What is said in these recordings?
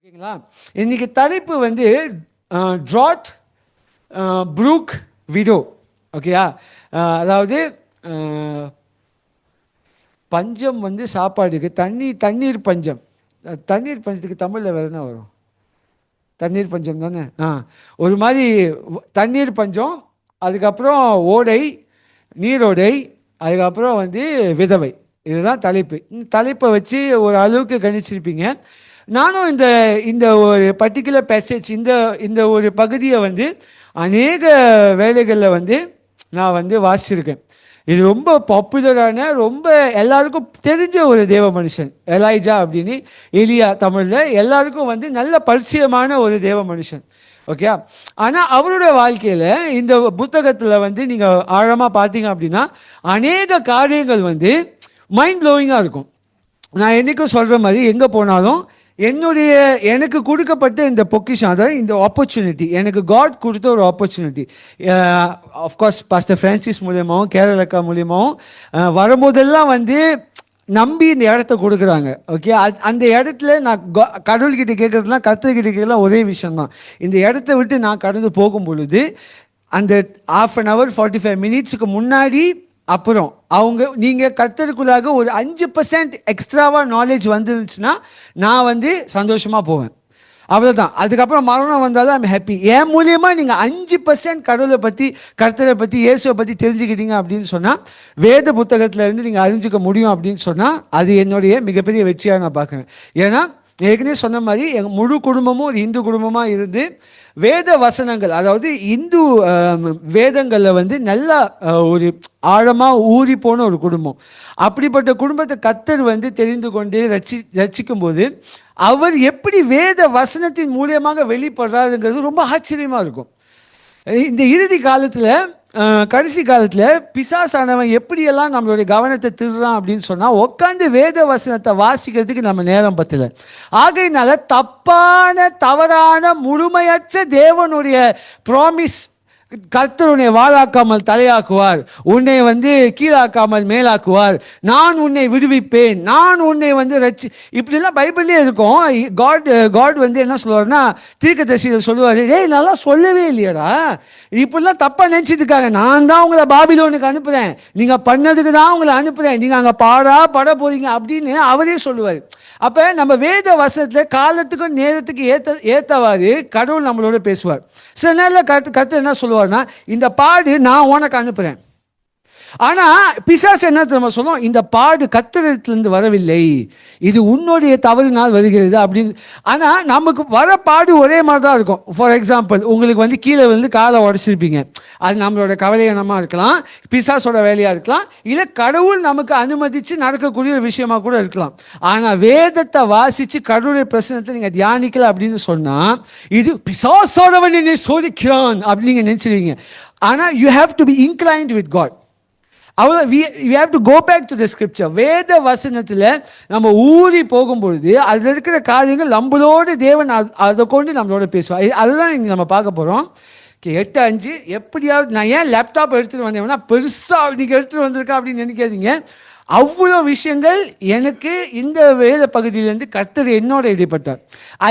ஓகேங்களா? இன்னைக்கு தலைப்பு வந்து ட்ராட் ப்ரூக் விடோ. ஓகேயா? அதாவது பஞ்சம் வந்து சாப்பாடுக்கு, தண்ணீர் பஞ்சம். தண்ணீர் பஞ்சத்துக்கு தமிழில் வேறு என்ன வரும்? தண்ணீர் பஞ்சம் தானே. ஒரு மாதிரி தண்ணீர் பஞ்சம், அதுக்கப்புறம் ஓடை, நீரோடை, அதுக்கப்புறம் வந்து விதவை. இதுதான் தலைப்பு. இந்த தலைப்பை வச்சு ஒரு அளவுக்கு கணிச்சிருப்பீங்க. நானும் இந்த இந்த ஒரு பர்டிகுலர் பேசேஜ், இந்த ஒரு பகுதியை வந்து அநேக வேலைகளில் வந்து நான் வந்து வாசிச்சிருக்கேன். இது ரொம்ப பாப்புலரான, ரொம்ப எல்லாருக்கும் தெரிஞ்ச ஒரு தேவ மனுஷன் எலைஜா அப்படின்னு, எலியா தமிழில் எல்லாருக்கும் வந்து நல்ல பரிச்சயமான ஒரு தேவ மனுஷன். ஓகே. ஆனால் அவருடைய வாழ்க்கையில் இந்த புத்தகத்தில் வந்து நீங்கள் ஆழமாக பார்த்தீங்க அப்படின்னா அநேக காரியங்கள் வந்து மைண்ட் ப்ளோயிங்காக இருக்கும். நான் என்றைக்கும் சொல்கிற மாதிரி எங்கே போனாலும் எனக்கு கொடுக்கப்பட்ட இந்த பொக்கிஷன், அதாவது இந்த ஆப்பர்ச்சுனிட்டி, எனக்கு காட் கொடுத்த ஒரு ஆப்பர்ச்சுனிட்டி. ஆஃப்கோர்ஸ் பாஸ்டர் ஃப்ரான்சிஸ் மூலியமாகவும் கேரளக்கா மூலியமாகவும் வரும்போதெல்லாம் வந்து நம்பி இந்த இடத்த கொடுக்குறாங்க. ஓகே. அந்த இடத்துல நான் கடவுள்கிட்ட கேட்குறதுலாம் கர்த்தர்கிட்ட கேட்கலாம் ஒரே விஷயந்தான். இந்த இடத்த விட்டு நான் கடந்து போகும் பொழுது அந்த 1/2 hour 45 minutes முன்னாடி அப்புறம் நீங்கள் கர்த்தருக்குள்ளாக ஒரு 5% எக்ஸ்ட்ராவாக நாலேஜ் வந்துருந்துச்சுன்னா நான் வந்து சந்தோஷமாக போவேன். அவ்வளோதான். அதுக்கப்புறம் மரணம் வந்தாலும் ஐம் ஹாப்பி. என் மூலியமாக நீங்கள் 5% கடவுளை பற்றி, கர்த்தரை பற்றி, இயேசுவை பற்றி தெரிஞ்சுக்கிட்டீங்க அப்படின்னு சொன்னால், வேத புத்தகத்தில் இருந்து நீங்கள் அறிஞ்சிக்க முடியும் அப்படின்னு சொன்னால், அது என்னுடைய மிகப்பெரிய வெற்றியாக நான் பார்க்குறேன். ஏன்னா ஏற்கனவே சொன்ன மாதிரி எங்கள் முழு குடும்பமும் ஒரு இந்து குடும்பமாக இருந்து வேத வசனங்கள், அதாவது இந்து வேதங்களில் வந்து நல்லா ஒரு ஆழமாக ஊறி போன ஒரு குடும்பம். அப்படிப்பட்ட குடும்பத்தை கர்த்தர் வந்து தெரிந்து கொண்டு ரட்சிக்கும் போது அவர் எப்படி வேத வசனத்தின் மூலியமாக வெளிப்படுறாருங்கிறது ரொம்ப ஆச்சரியமாக இருக்கும். இந்த இறுதி காலத்தில், கடைசி காலத்தில் பிசாசானவன் எப்படியெல்லாம் நம்மளுடைய கவனத்தை திருறான் அப்படின்னு சொன்னால், உட்காந்து வேத வசனத்தை வாசிக்கிறதுக்கு நம்ம நேரம் பத்தல. ஆகையினால தவறான முழுமையற்ற தேவனுடைய ப்ராமிஸ், கர்த்தர் உன்னை வாழாக்காமல் தலையாக்குவார், உன்னை வந்து கீழாக்காமல் மேலாக்குவார், நான் உன்னை விடுவிப்பேன், நான் உன்னை வந்து இப்படிலாம் பைபிள்லேயே இருக்கும். காட் வந்து என்ன சொல்லுவார்னா, தீர்க்கதரிசிகள் சொல்லுவார், டேய் நல்லா சொல்லவே இல்லையடா, இப்படிலாம் தப்பாக நினச்சிட்டு இருக்காங்க, நான் தான் உங்களை பாபிலோனுக்கு அனுப்புகிறேன், நீங்கள் பண்ணதுக்கு தான் உங்களை அனுப்புகிறேன், நீங்கள் அங்கே பட போகிறீங்க அப்படின்னு அவரே சொல்லுவார். அப்போ நம்ம வேத வசனத்தில் காலத்துக்கும் நேரத்துக்கு ஏற்றவாறு கடவுள் நம்மளோட பேசுவார். சில நேரில் கர்த்தர் என்ன சொல்லுவார்னா, இந்த பாடு நான் உனக்கு அனுப்புகிறேன். ஆனால் பிசாசு என்ன நம்ம சொல்லுவோம், இந்த பாடு கர்த்தரிடத்திலிருந்து வரவில்லை, இது உன்னுடைய தவறினால் வருகிறது அப்படின்னு. ஆனால் நமக்கு வர பாடு ஒரே மாதிரி தான் இருக்கும். ஃபார் எக்ஸாம்பிள், உங்களுக்கு வந்து கீழே வந்து காலை உடச்சிருப்பீங்க, அது நம்மளோட கவலையனமாக இருக்கலாம், பிசாசோட வேலையாக இருக்கலாம், இல்லை கடவுள் நமக்கு அனுமதித்து நடக்கக்கூடிய ஒரு விஷயமா கூட இருக்கலாம். ஆனால் வேதத்தை வாசித்து கடவுளுடைய பிரச்சனத்தை நீங்கள் தியானிக்கல அப்படின்னு சொன்னால், இது பிசாசோடவன் என்னை சோதிக்கிறான் அப்படின்னு நீங்கள் நினச்சிருவீங்க. ஆனால் you have to be inclined with God. அவ்வளோ we have to go back to the scripture. வேத வசனத்தில் நம்ம ஊறி போகும்பொழுது அதில் இருக்கிற காரியங்கள் நம்மளோட தேவன் அதை கொண்டு நம்மளோட பேசுவார். அதுதான் இங்கே நம்ம பார்க்க போகிறோம். 8:5 எப்படியாவது நான் ஏன் லேப்டாப் எடுத்துகிட்டு வந்தேன்னா, பெருசாக நீங்கள் எடுத்துகிட்டு வந்திருக்கா அப்படின்னு நினைக்காதீங்க. அவ்வளோ விஷயங்கள் எனக்கு இந்த வேத பகுதியிலேருந்து கர்த்தர் என்னோட இடைப்பட்டார்.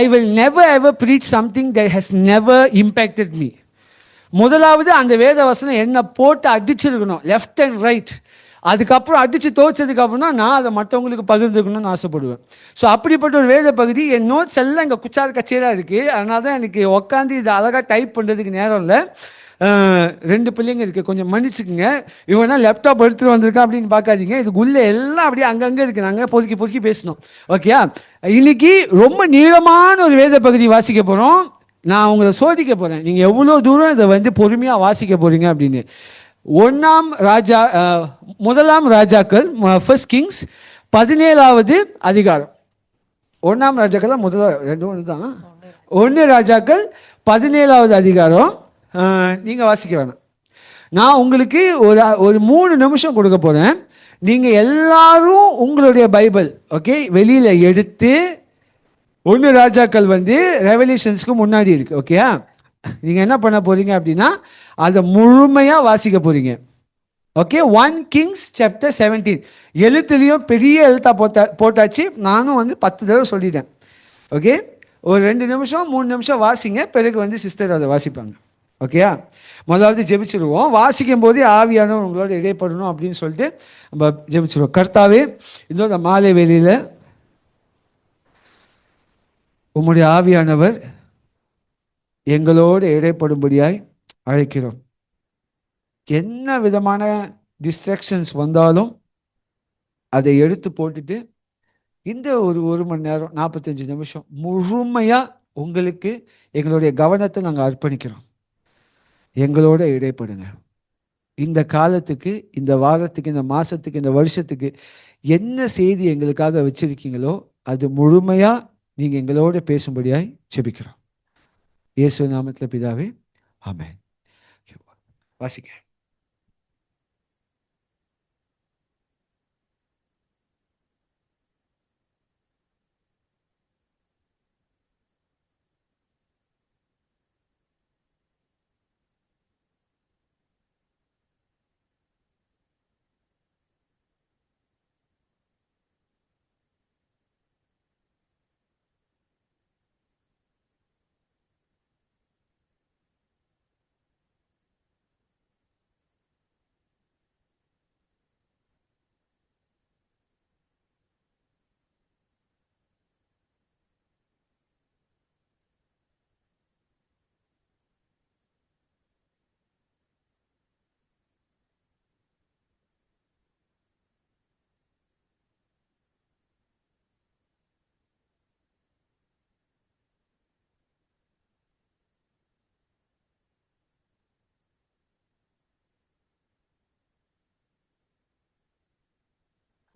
I will never ever preach something that has never impacted me. முதலாவது அந்த வேத வசனம் என்னை போட்டு அடிச்சிருக்கணும், லெஃப்ட் அண்ட் ரைட். அதுக்கப்புறம் அடித்து துவச்சதுக்கப்புறம் தான் நான் அதை மற்றவங்களுக்கு பகிர்ந்துக்கணும்னு ஆசைப்படுவேன். ஸோ அப்படிப்பட்ட ஒரு வேத பகுதி. என் நோட்ஸ் எல்லாம் இங்கே குச்சார் கச்சேராக இருக்குது. அதனால தான் எனக்கு உட்காந்து இதை அழகாக டைப் பண்ணுறதுக்கு நேரம் இல்லை. 2 பிள்ளைங்க இருக்குது, கொஞ்சம் மன்னிச்சுக்குங்க. இவனா லேப்டாப் எடுத்துகிட்டு வந்திருக்கான் அப்படின்னு பார்க்காதீங்க. இதுக்குள்ளே எல்லாம் அப்படியே அங்கங்கே இருக்குது, நாங்கள் பொதுக்கி பேசணும். ஓகே. இன்னைக்கு ரொம்ப நீளமான ஒரு வேத பகுதி வாசிக்க போகிறோம். நான் உங்களை சோதிக்க போகிறேன், நீங்கள் எவ்வளோ தூரம் இதை வந்து பொறுமையாக வாசிக்க போகிறீங்க அப்படின்னு. 1 ராஜாக்கள், ஃபர்ஸ்ட் கிங்ஸ் 17வது அதிகாரம். 1 ராஜாக்கள் தான் தான் 1 ராஜாக்கள் 17வது அதிகாரம். நீங்கள் வாசிக்க வேணாம். நான் உங்களுக்கு ஒரு 3 நிமிஷம் கொடுக்க போகிறேன். நீங்கள் எல்லாரும் உங்களுடைய பைபிள் ஓகே வெளியில் எடுத்து, 1 ராஜாக்கள் வந்து ரெவல்யூஷன்ஸ்க்கு முன்னாடி இருக்குது. ஓகேயா? நீங்கள் என்ன பண்ண போகிறீங்க அப்படின்னா, அதை முழுமையாக வாசிக்க போகிறீங்க. ஓகே. 1 Kings chapter 17 எழுத்துலேயும் பெரிய எழுத்தாக போட்டாச்சு. நானும் வந்து 10 தடவை சொல்லிட்டேன். ஓகே. ஒரு 2 நிமிஷம் 3 நிமிஷம் வாசிங்க, பிறகு வந்து சிஸ்டர் அதை வாசிப்பாங்க. ஓகேயா? முதலாவது ஜெபிச்சிருவோம். வாசிக்கும் போதே ஆவியானவர் உங்களோட இடைப்படணும் அப்படின்னு சொல்லிட்டு நம்ம ஜெபிச்சிருவோம். கர்த்தாவே, இந்த மாலை வேளையில் உம்முடைய ஆவியானவர் எங்களோடு இடைப்படும்படியாய் அழைக்கிறோம். என்ன விதமான டிஸ்ட்ராக்ஷன்ஸ் வந்தாலும் அதை எடுத்து போட்டுட்டு இந்த ஒரு மணி நேரம் 45 நிமிஷம் முழுமையாக உங்களுக்கு எங்களுடைய கவனத்தை நாங்கள் அர்ப்பணிக்கிறோம். எங்களோட இடைப்படுங்க. இந்த காலத்துக்கு, இந்த வாரத்துக்கு, இந்த மாதத்துக்கு, இந்த வருஷத்துக்கு என்ன செய்தி எங்களுக்காக வச்சிருக்கீங்களோ அது முழுமையாக நீங்கள் எங்களோட பேசும்படியாய் ஜெபிக்கிறோம். இயேசு நாமத்தில் பிதாவே, ஆமென். வாசிக்க.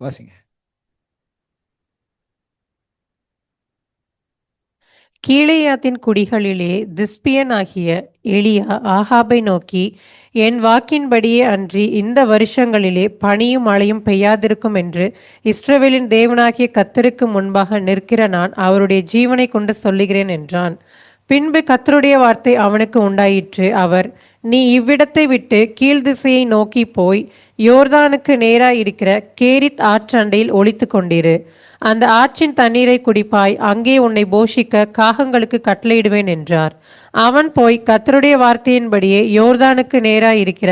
வாசிங்க. கீலேயாத்தின் குடிகளிலே திஸ்பியன் ஆகிய எலியா ஆகாபை நோக்கி, என் வாக்கின்படியே அன்றி இந்த வருஷங்களிலே பனியும் மழையும் பெய்யாதிருக்கும் என்று இஸ்ரவேலின் தேவனாகிய கர்த்தருக்கு முன்பாக நிற்கிற நான் அவருடைய ஜீவனை கொண்டு சொல்லுகிறேன் என்றான். பின்பு கர்த்தருடைய வார்த்தை அவனுக்கு உண்டாயிற்று. அவர், நீ இவ்விடத்தை விட்டு கீழ்திசையை நோக்கி போய் யோர்தானுக்கு நேராய் இருக்கிற கேரித் ஆற்றண்டையில் ஒளித்து கொண்டிரு. அந்த ஆற்றின் தண்ணீரை குடிப்பாய். அங்கே உன்னை போஷிக்க காகங்களுக்கு கட்டளையிடுவேன் என்றார். அவன் போய் கர்த்தருடைய வார்த்தையின்படியே யோர்தானுக்கு நேராய் இருக்கிற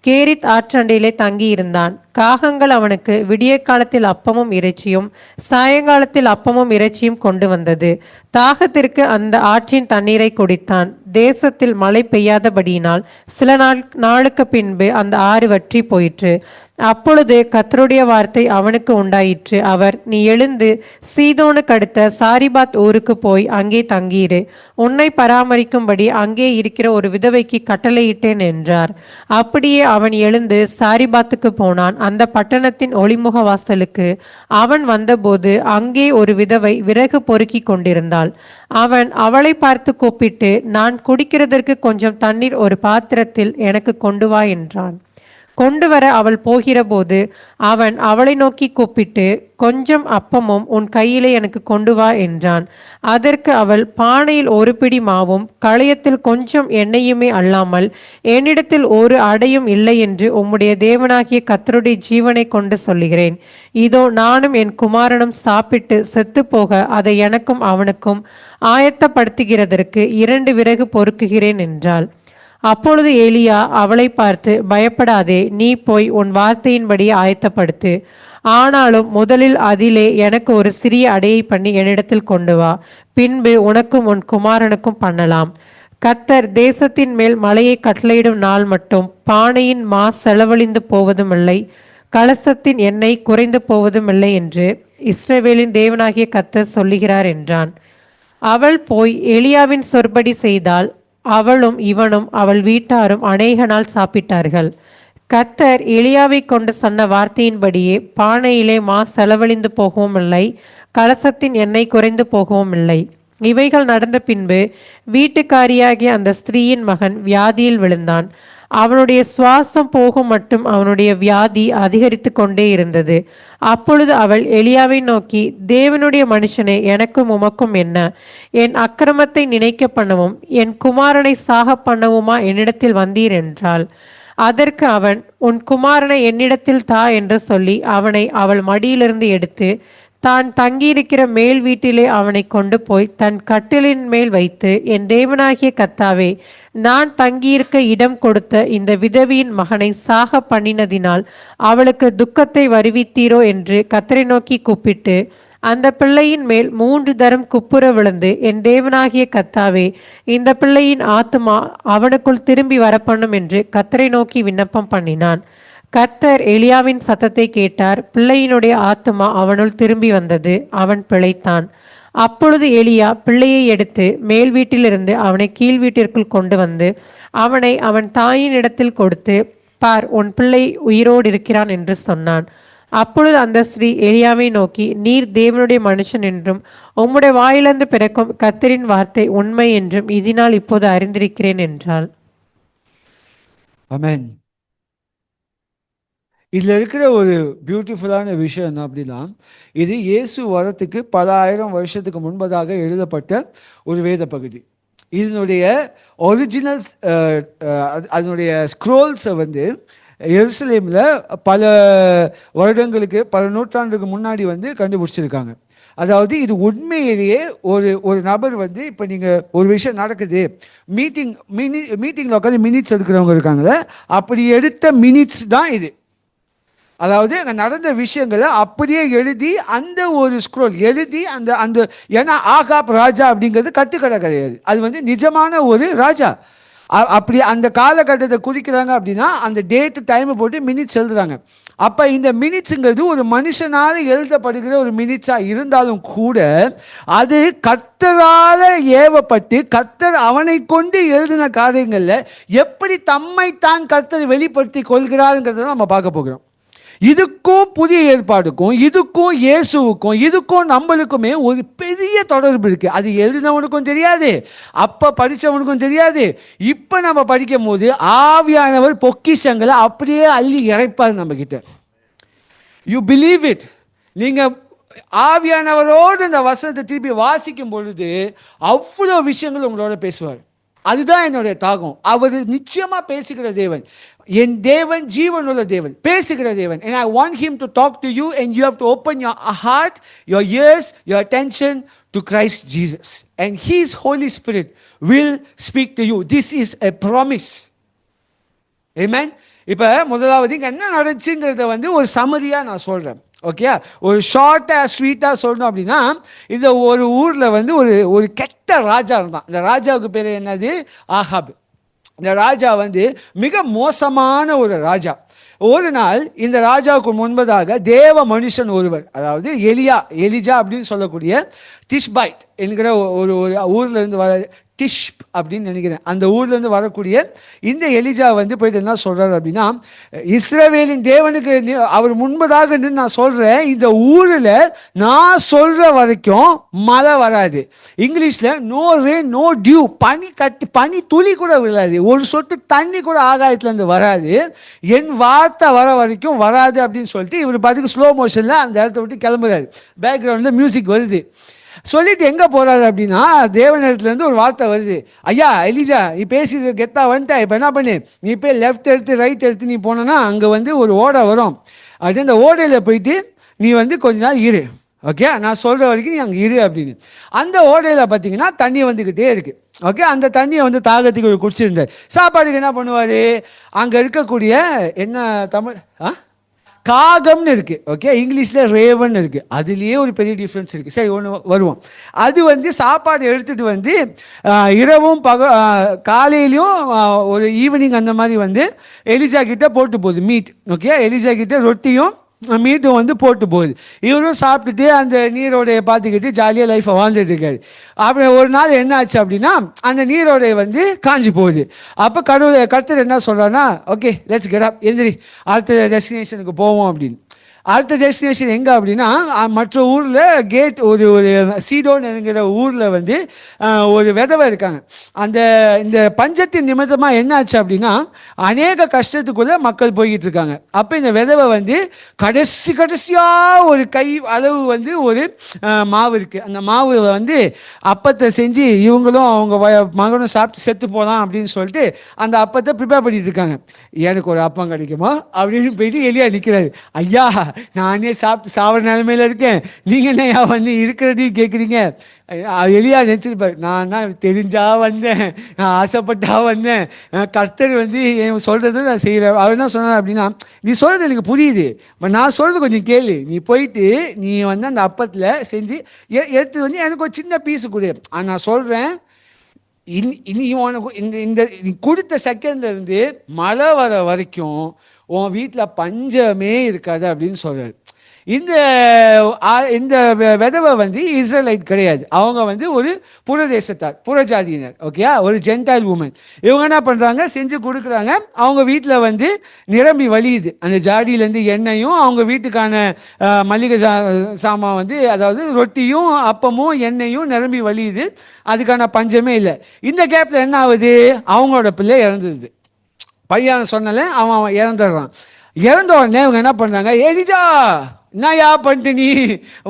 கேரித் ஆற்றண்டையிலே தங்கியிருந்தான். காகங்கள் அவனுக்கு விடிய காலத்தில் அப்பமும் இறைச்சியும் சாயங்காலத்தில் அப்பமும் இறைச்சியும் கொண்டு வந்தது. தாகத்திற்கு அந்த ஆற்றின் தண்ணீரை குடித்தான். தேசத்தில் மழை பெய்யாதபடியினால் சில நாளுக்கு பின்பு அந்த ஆறு வற்றி போயிற்று. அப்பொழுது கர்த்தருடைய வார்த்தை அவனுக்கு உண்டாயிற்று. அவர், நீ எழுந்து சீதோனுக்கு அடுத்த சாரிபாத் ஊருக்கு போய் அங்கே தங்கியிரு. உன்னை பராமரிக்கும்படி அங்கே இருக்கிற ஒரு விதவைக்கு கட்டளையிட்டேன் என்றார். அப்படியே அவன் எழுந்து சாரிபாத்துக்கு போனான். அந்த பட்டணத்தின் ஒளிமுக வாசலுக்கு அவன் வந்தபோது அங்கே ஒரு விதவை விறகு பொறுக்கி கொண்டிருந்தாள். அவன் அவளை பார்த்து கூப்பிட்டு, நான் குடிக்கிறதற்கு கொஞ்சம் தண்ணீர் ஒரு பாத்திரத்தில் எனக்கு கொண்டு வா என்றான். கொண்டு வர அவள் போகிறபோது அவன் அவளை நோக்கி கூப்பிட்டு, கொஞ்சம் அப்பமும் உன் கையிலே எனக்கு கொண்டு வா என்றான். அதற்கு அவள், பானையில் ஒரு பிடி மாவும் களையத்தில் கொஞ்சம் எண்ணெயுமே அல்லாமல் என்னிடத்தில் ஒரு அடையும் இல்லை என்று உம்முடைய தேவனாகிய கர்த்தருடைய ஜீவனை கொண்டு சொல்லுகிறேன். இதோ நானும் என் குமாரனும் சாப்பிட்டு செத்து போக அதை எனக்கும் அவனுக்கும் ஆயத்தப்படுத்துகிறதற்கு 2 விறகு பொறுக்குகிறேன் என்றாள். அப்பொழுது எலியா அவளை பார்த்து, பயப்படாதே, நீ போய் உன் வார்த்தையின்படி ஆயத்தப்படுத்து. ஆனாலும் முதலில் அதிலே எனக்கு ஒரு சிறிய அடையை பண்ணி என்னிடத்தில் கொண்டு வா. பின்பு உனக்கும் உன் குமாரனுக்கும் பண்ணலாம். கர்த்தர் தேசத்தின் மேல் மழையை கட்டளையிடும் நாள் மட்டும் பானையின் மா செலவழிந்து போவதுமில்லை, கலசத்தின் எண்ணெய் குறைந்து போவதுமில்லை என்று இஸ்ரவேலின் தேவனாகிய கர்த்தர் சொல்லுகிறார் என்றான். அவள் போய் எலியாவின் சொற்படி செய்தால் அவளும் இவனும் அவள் வீட்டாரும் அநேக நாள் சாப்பிட்டார்கள். கர்த்தர் எலியாவை கொண்டு சொன்ன வார்த்தையின்படியே பானையிலே மா செலவழிந்து போகவும் இல்லை, கலசத்தின் எண்ணெய் குறைந்து போகவும் இல்லை. இவைகள் நடந்த பின்பு வீட்டுக்காரியாகிய அந்த ஸ்திரீயின் மகன் வியாதியில் விழுந்தான். அவனுடைய சுவாசம் போகும் மட்டும் அவனுடைய வியாதி அதிகரித்து கொண்டே இருந்தது. அப்பொழுது அவள் எலியாவை நோக்கி, தேவனுடைய மனுஷனே, எனக்கும் உமக்கும் என்ன? என் அக்கிரமத்தை நினைக்க பண்ணவும் என் குமாரனை சாக பண்ணவுமா என்னிடத்தில் வந்தீர் என்றாள். அதற்கு அவன், உன் குமாரனை என்னிடத்தில் தா என்று சொல்லி அவனை அவள் மடியிலிருந்து எடுத்து தான் தங்கியிருக்கிற மேல் வீட்டிலே அவனை கொண்டு போய் தன் கட்டிலின் மேல் வைத்து, என் தேவனாகிய கர்த்தாவே, நான் தங்கியிருக்க இடம் கொடுத்த இந்த விதவியின் மகனை சாக பண்ணினதினால் அவளுக்கு துக்கத்தை வருவித்தீரோ என்று கர்த்தரை நோக்கி கூப்பிட்டு, அந்த பிள்ளையின் மேல் 3 தரம் குப்புற விழுந்து, என் தேவனாகிய கர்த்தாவே, இந்த பிள்ளையின் ஆத்துமா அவனுக்குள் திரும்பி வரப்பண்ணும் என்று கர்த்தரை நோக்கி விண்ணப்பம் பண்ணினான். கர்த்தர் எலியாவின் சத்தத்தை கேட்டார். பிள்ளையினுடைய ஆத்துமா அவனுள் திரும்பி வந்தது. அவன் பிழைத்தான். அப்பொழுது எலியா பிள்ளையை எடுத்து மேல் வீட்டிலிருந்து அவனை கீழ் வீட்டிற்குள் கொண்டு வந்து அவனை அவன் தாயின் இடத்தில் கொடுத்து, பார், உன் பிள்ளை உயிரோடு இருக்கிறான் என்று சொன்னான். அப்பொழுது அந்த ஸ்திரீ எலியாவை நோக்கி, நீர் தேவனுடைய மனுஷன் என்றும் உம்முடைய வாயிலிருந்து பிறக்கும் கர்த்தரின் வார்த்தை உண்மை என்றும் இதனால் இப்போது அறிந்திருக்கிறேன் என்றாள். ஆமென். இதில் இருக்கிற ஒரு பியூட்டிஃபுல்லான விஷயம் என்ன அப்படின்னா, இது இயேசு வரத்துக்கு பல ஆயிரம் வருஷத்துக்கு முன்பதாக எழுதப்பட்ட ஒரு வேத பகுதி. இதனுடைய ஒரிஜினல் அதனுடைய ஸ்க்ரோல்ஸை வந்து எருசலேமில் பல வருடங்களுக்கு, பல நூற்றாண்டுக்கு முன்னாடி வந்து கண்டுபிடிச்சிருக்காங்க. அதாவது இது உண்மையிலேயே ஒரு நபர் வந்து, இப்போ நீங்கள் ஒரு விஷயம் நடக்குது, மீட்டிங்கில் உட்காந்து மினிட்ஸ் எடுக்கிறவங்க இருக்காங்களே, அப்படி எடுத்த மினிட்ஸ் தான் இது. அதாவது அங்கே நடந்த விஷயங்களை அப்படியே எழுதி அந்த ஒரு ஸ்க்ரோல் எழுதி அந்த ஏன்னா ஆகாப் ராஜா அப்படிங்கிறது கட்டுக்கடை கிடையாது, அது வந்து நிஜமான ஒரு ராஜா. அப்படி அந்த காலகட்டத்தை குறிக்கிறாங்க அப்படின்னா அந்த டேட்டு டைமை போட்டு மினிட்ஸ் எழுதுறாங்க. அப்போ இந்த மினிட்ஸுங்கிறது ஒரு மனுஷனால் எழுதப்படுகிற ஒரு மினிட்ஸாக இருந்தாலும் கூட அது கர்த்தரால் ஏவப்பட்டு கர்த்தர் அவனை கொண்டு எழுதின காரியங்களில் எப்படி தம்மைத்தான் கர்த்தர் வெளிப்படுத்தி கொள்கிறாருங்கிறத நம்ம பார்க்க போகிறோம். இதுக்கும் புதிய ஏற்பாடுக்கும் இதுக்கும் இயேசுவுக்கும் இதுக்கும் நம்மளுக்குமே ஒரு பெரிய தொடர்பு இருக்குது. அது எழுதினவனுக்கும் தெரியாது, அப்போ படித்தவனுக்கும் தெரியாது. இப்போ நம்ம படிக்கும் போது ஆவியானவர் பொக்கிஷங்களை அப்படியே அள்ளி இறைப்பார் நம்மக்கிட்ட. You believe it. நீங்கள் ஆவியானவரோடு இந்த வசனத்தை திருப்பி வாசிக்கும் பொழுது அவ்வளோ விஷயங்கள் உங்களோட பேசுவார். அதுதான் என்னுடைய தாகம். அவர் நிச்சயமாக பேசுகிற தேவன். என் தேவன் ஜீவனுள்ள தேவன், பேசுகிற தேவன். And I want him to talk to you and you have to open your heart, your ears, your attention to Christ Jesus. And his Holy Spirit will speak to you. This is a promise. Amen. இப்போ முதலாவது இங்கே என்ன நடந்துச்சுங்கிறத வந்து ஒரு சம்மரியாக நான் சொல்கிறேன். Okay, ஒரு ஷார்ட்டாக ஸ்வீட்டாக சொல்லணும் அப்படின்னா, இந்த ஒரு ஊரில் வந்து ஒரு கெட்ட ராஜா இருந்தான். இந்த ராஜாவுக்கு பேர் என்னது? ஆகாப். இந்த ராஜா வந்து மிக மோசமான ஒரு ராஜா. ஒரு நாள் இந்த ராஜாவுக்கு முன்பதாக தேவ மனுஷன் ஒருவர், அதாவது எலிஜா அப்படின்னு சொல்லக்கூடிய திஷ்பைட் என்கிற ஒரு ஊரில் இருந்து வர, டிஷ்ப் அப்படின்னு நினைக்கிறேன், அந்த ஊர்லேருந்து வரக்கூடிய இந்த எலிஜா வந்து போயிட்டு என்ன சொல்கிறார் அப்படின்னா, இஸ்ரவேலின் தேவனுக்கு அவர் முன்பதாக நின்று நான் சொல்கிறேன், இந்த ஊரில் நான் சொல்கிற வரைக்கும் மழை வராது. இங்கிலீஷில் நோ ரெயின் நோ டியூ, பனி துளி கூட விழாது, ஒரு சொட்டு தண்ணி கூட ஆகாயத்துலேருந்து வராது, என் வார்த்தை வர வரைக்கும் வராது அப்படின்னு சொல்லிட்டு இவர் பாட்டுக்கு ஸ்லோ மோஷனில் அந்த இடத்த விட்டு கிளம்புறாரு. பேக்ரவுண்டில் மியூசிக் வருது. சொல்லிட்டு எங்கே போகிறாரு அப்படின்னா, தேவனிடத்துலேருந்து ஒரு வார்த்தை வருது, ஐயா எலிஜா நீ பேசி கெத்தா வந்துட்டா, இப்போ என்ன பண்ணு, நீ போய் லெஃப்ட் எடுத்து ரைட் எடுத்து நீ போனோன்னா அங்கே வந்து ஒரு ஓடை வரும், அது அந்த ஓடையில் போயிட்டு நீ வந்து கொஞ்ச நாள் இரு, ஓகே, நான் சொல்கிற வரைக்கும் நீ அங்கே இரு அப்படின்னு. அந்த ஓடையில் பார்த்தீங்கன்னா தண்ணி வந்துக்கிட்டே இருக்குது. ஓகே, அந்த தண்ணியை வந்து தாகத்துக்கு ஒரு குடிச்சிருந்தார். சாப்பாடுக்கு என்ன பண்ணுவார், அங்கே இருக்கக்கூடிய என்ன தமிழ் காகம்னு இருக்குது, ஓகே, இங்கிலீஷில் ரேவன் இருக்குது, அதுலேயே ஒரு பெரிய டிஃப்ரென்ஸ் இருக்குது. சரி, ஒன்று வருவோம். அது வந்து சாப்பாடு எடுத்துகிட்டு வந்து இரவும் காலையிலையும் ஒரு ஈவினிங் அந்த மாதிரி வந்து எலிஜா கிட்ட போட்டு போகுது மீட். ஓகே, எலிஜா கிட்ட ரொட்டியும் மீட்டும் வந்து போட்டு போகுது. இவரும் சாப்பிட்டுட்டு அந்த நீரோடையை பார்த்துக்கிட்டு ஜாலியாக லைஃப்பை வாழ்ந்துட்டு இருக்காரு. அப்படி ஒரு நாள் என்ன ஆச்சு அப்படின்னா, அந்த நீரோடைய வந்து காஞ்சி போகுது. அப்போ கர்த்தர் என்ன சொல்கிறான்னா, ஓகே லெட்ஸ் கெட் அப், எந்திரி, அடுத்த டெஸ்டினேஷனுக்கு போவோம் அப்படின்னு. அடுத்த டெஸ்டினேஷன் எங்கே அப்படின்னா, மற்ற ஊரில் கேட் ஒரு சீடோன் என்கிற ஊரில் வந்து ஒரு விதவை இருக்காங்க. இந்த பஞ்சத்தின் நிமித்தமாக என்ன ஆச்சு அப்படின்னா, அநேக கஷ்டத்துக்குள்ளே மக்கள் போய்கிட்டு இருக்காங்க. அப்போ இந்த விதவை வந்து கடைசியாக ஒரு கை அளவு வந்து ஒரு மாவு இருக்குது, அந்த மாவு வந்து அப்பத்தை செஞ்சு இவங்களும் அவங்க மகனும் சாப்பிட்டு செத்து போகலாம் அப்படின்னு சொல்லிட்டு அந்த அப்பத்தை ப்ரிப்பேர் பண்ணிட்டு இருக்காங்க. எனக்கு ஒரு அப்பம் கிடைக்குமா அப்படின்னு போயிட்டு எலியா நிற்கிறாரு. ஐயா நானே சாப்பிட்டு சாவர நிலைமையில இருக்கேன், நீங்கள் என்ன வந்து இருக்கிறதையும் கேட்குறீங்க. எலியா நினச்சிருப்பார், நான் தெரிஞ்சா வந்தேன், நான் ஆசைப்பட்டா வந்தேன், கர்த்தர் வந்து என் சொல்கிறது நான் செய்கிறேன். அவர் என்ன சொன்னார் அப்படின்னா, நீ சொல்கிறது எனக்கு புரியுது, பட் நான் சொல்கிறது கொஞ்சம் கேளு. நீ போயிட்டு நீ வந்து அந்த அப்பத்தில் செஞ்சு எடுத்து வந்து எனக்கு ஒரு சின்ன பீஸு கொடு. நான் சொல்கிறேன், இனி உனக்கு இந்த இந்த நீ கொடுத்த செகண்ட்லேருந்து மழை வர வரைக்கும் உன் வீட்டில் பஞ்சமே இருக்காது அப்படின்னு சொல்கிறார். இந்த இந்த விதவை வந்து இஸ்ரேலைட் கிடையாது, அவங்க வந்து ஒரு புறதேசத்தார், புறஜாதியினர். ஓகேயா, ஒரு ஜென்டைல் உமன். இவங்க என்ன பண்ணுறாங்க, செஞ்சு கொடுக்குறாங்க. அவங்க வீட்டில் வந்து நிரம்பி வழியுது அந்த ஜாடியிலேருந்து எண்ணெயும், அவங்க வீட்டுக்கான மளிகை சாமான் வந்து, அதாவது ரொட்டியும் அப்பமும் எண்ணெயும் நிரம்பி வழியுது. அதுக்கான பஞ்சமே இல்லை. இந்த கேப்பில் என்ன ஆகுது, அவங்களோட பிள்ளை இறந்துடுது. பையன் சொன்னல அவன் இறந்துடுறான். இறந்த உடனே இவங்க என்ன பண்ணுறாங்க, எலிஜா என்னையா பண்ணிட்டு நீ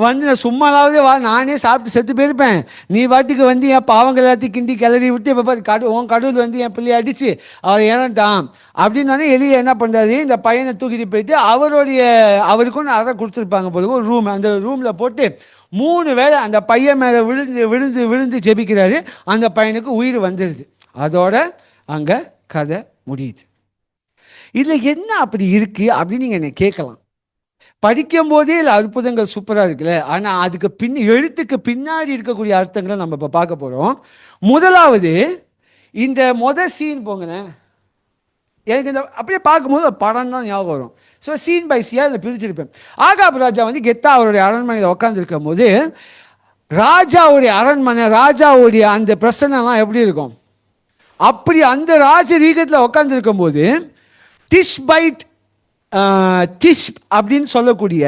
வந்து சும்மாலாவது வா, நானே சாப்பிட்டு செத்து போயிருப்பேன், நீ வாட்டுக்கு வந்து என் பாவங்கள் எல்லாத்தையும் கிண்டி கிளறி விட்டு இப்போ பார்த்து உன் கடவுள் வந்து என் பிள்ளையை அடித்து அவர் இறந்துட்டான் அப்படின்னாலே எலியா என்ன பண்ணுறாரு, இந்த பையனை தூக்கிட்டு போயிட்டு அவருக்கும் அறை கொடுத்துருப்பாங்க போது ஒரு ரூம், அந்த ரூமில் போட்டு 3 வேளை அந்த பையன் மேலே விழுந்து விழுந்து விழுந்து ஜெபிக்கிறாரு. அந்த பையனுக்கு உயிர் வந்துடுது. அதோட அங்கே கதை முடியுது. இதில் என்ன அப்படி இருக்குது அப்படின்னு நீங்கள் என்னை கேட்கலாம். படிக்கும் போதே இல்லை அற்புதங்கள் சூப்பராக இருக்குல்ல, ஆனால் அதுக்கு எழுத்துக்கு பின்னாடி இருக்கக்கூடிய அர்த்தங்களை நம்ம இப்போ பார்க்க போகிறோம். முதலாவது, இந்த சீன் போங்களேன், எனக்கு இந்த அப்படியே பார்க்கும்போது படம் தான் ஞாபகம் வரும். ஸோ சீன் பை சீனாக இதை பிரிச்சிருப்பேன். ஆகாப் ராஜா வந்து கெத்தா அவருடைய அரண்மனையில் உட்காந்துருக்கும் போது, ராஜாவுடைய அரண்மனை, ராஜாவுடைய அந்த பிரசனம்லாம் எப்படி இருக்கும், அப்படி அந்த ராஜரீகத்தில் உட்காந்துருக்கும் போது திஷ் அப்படின்னு சொல்லக்கூடிய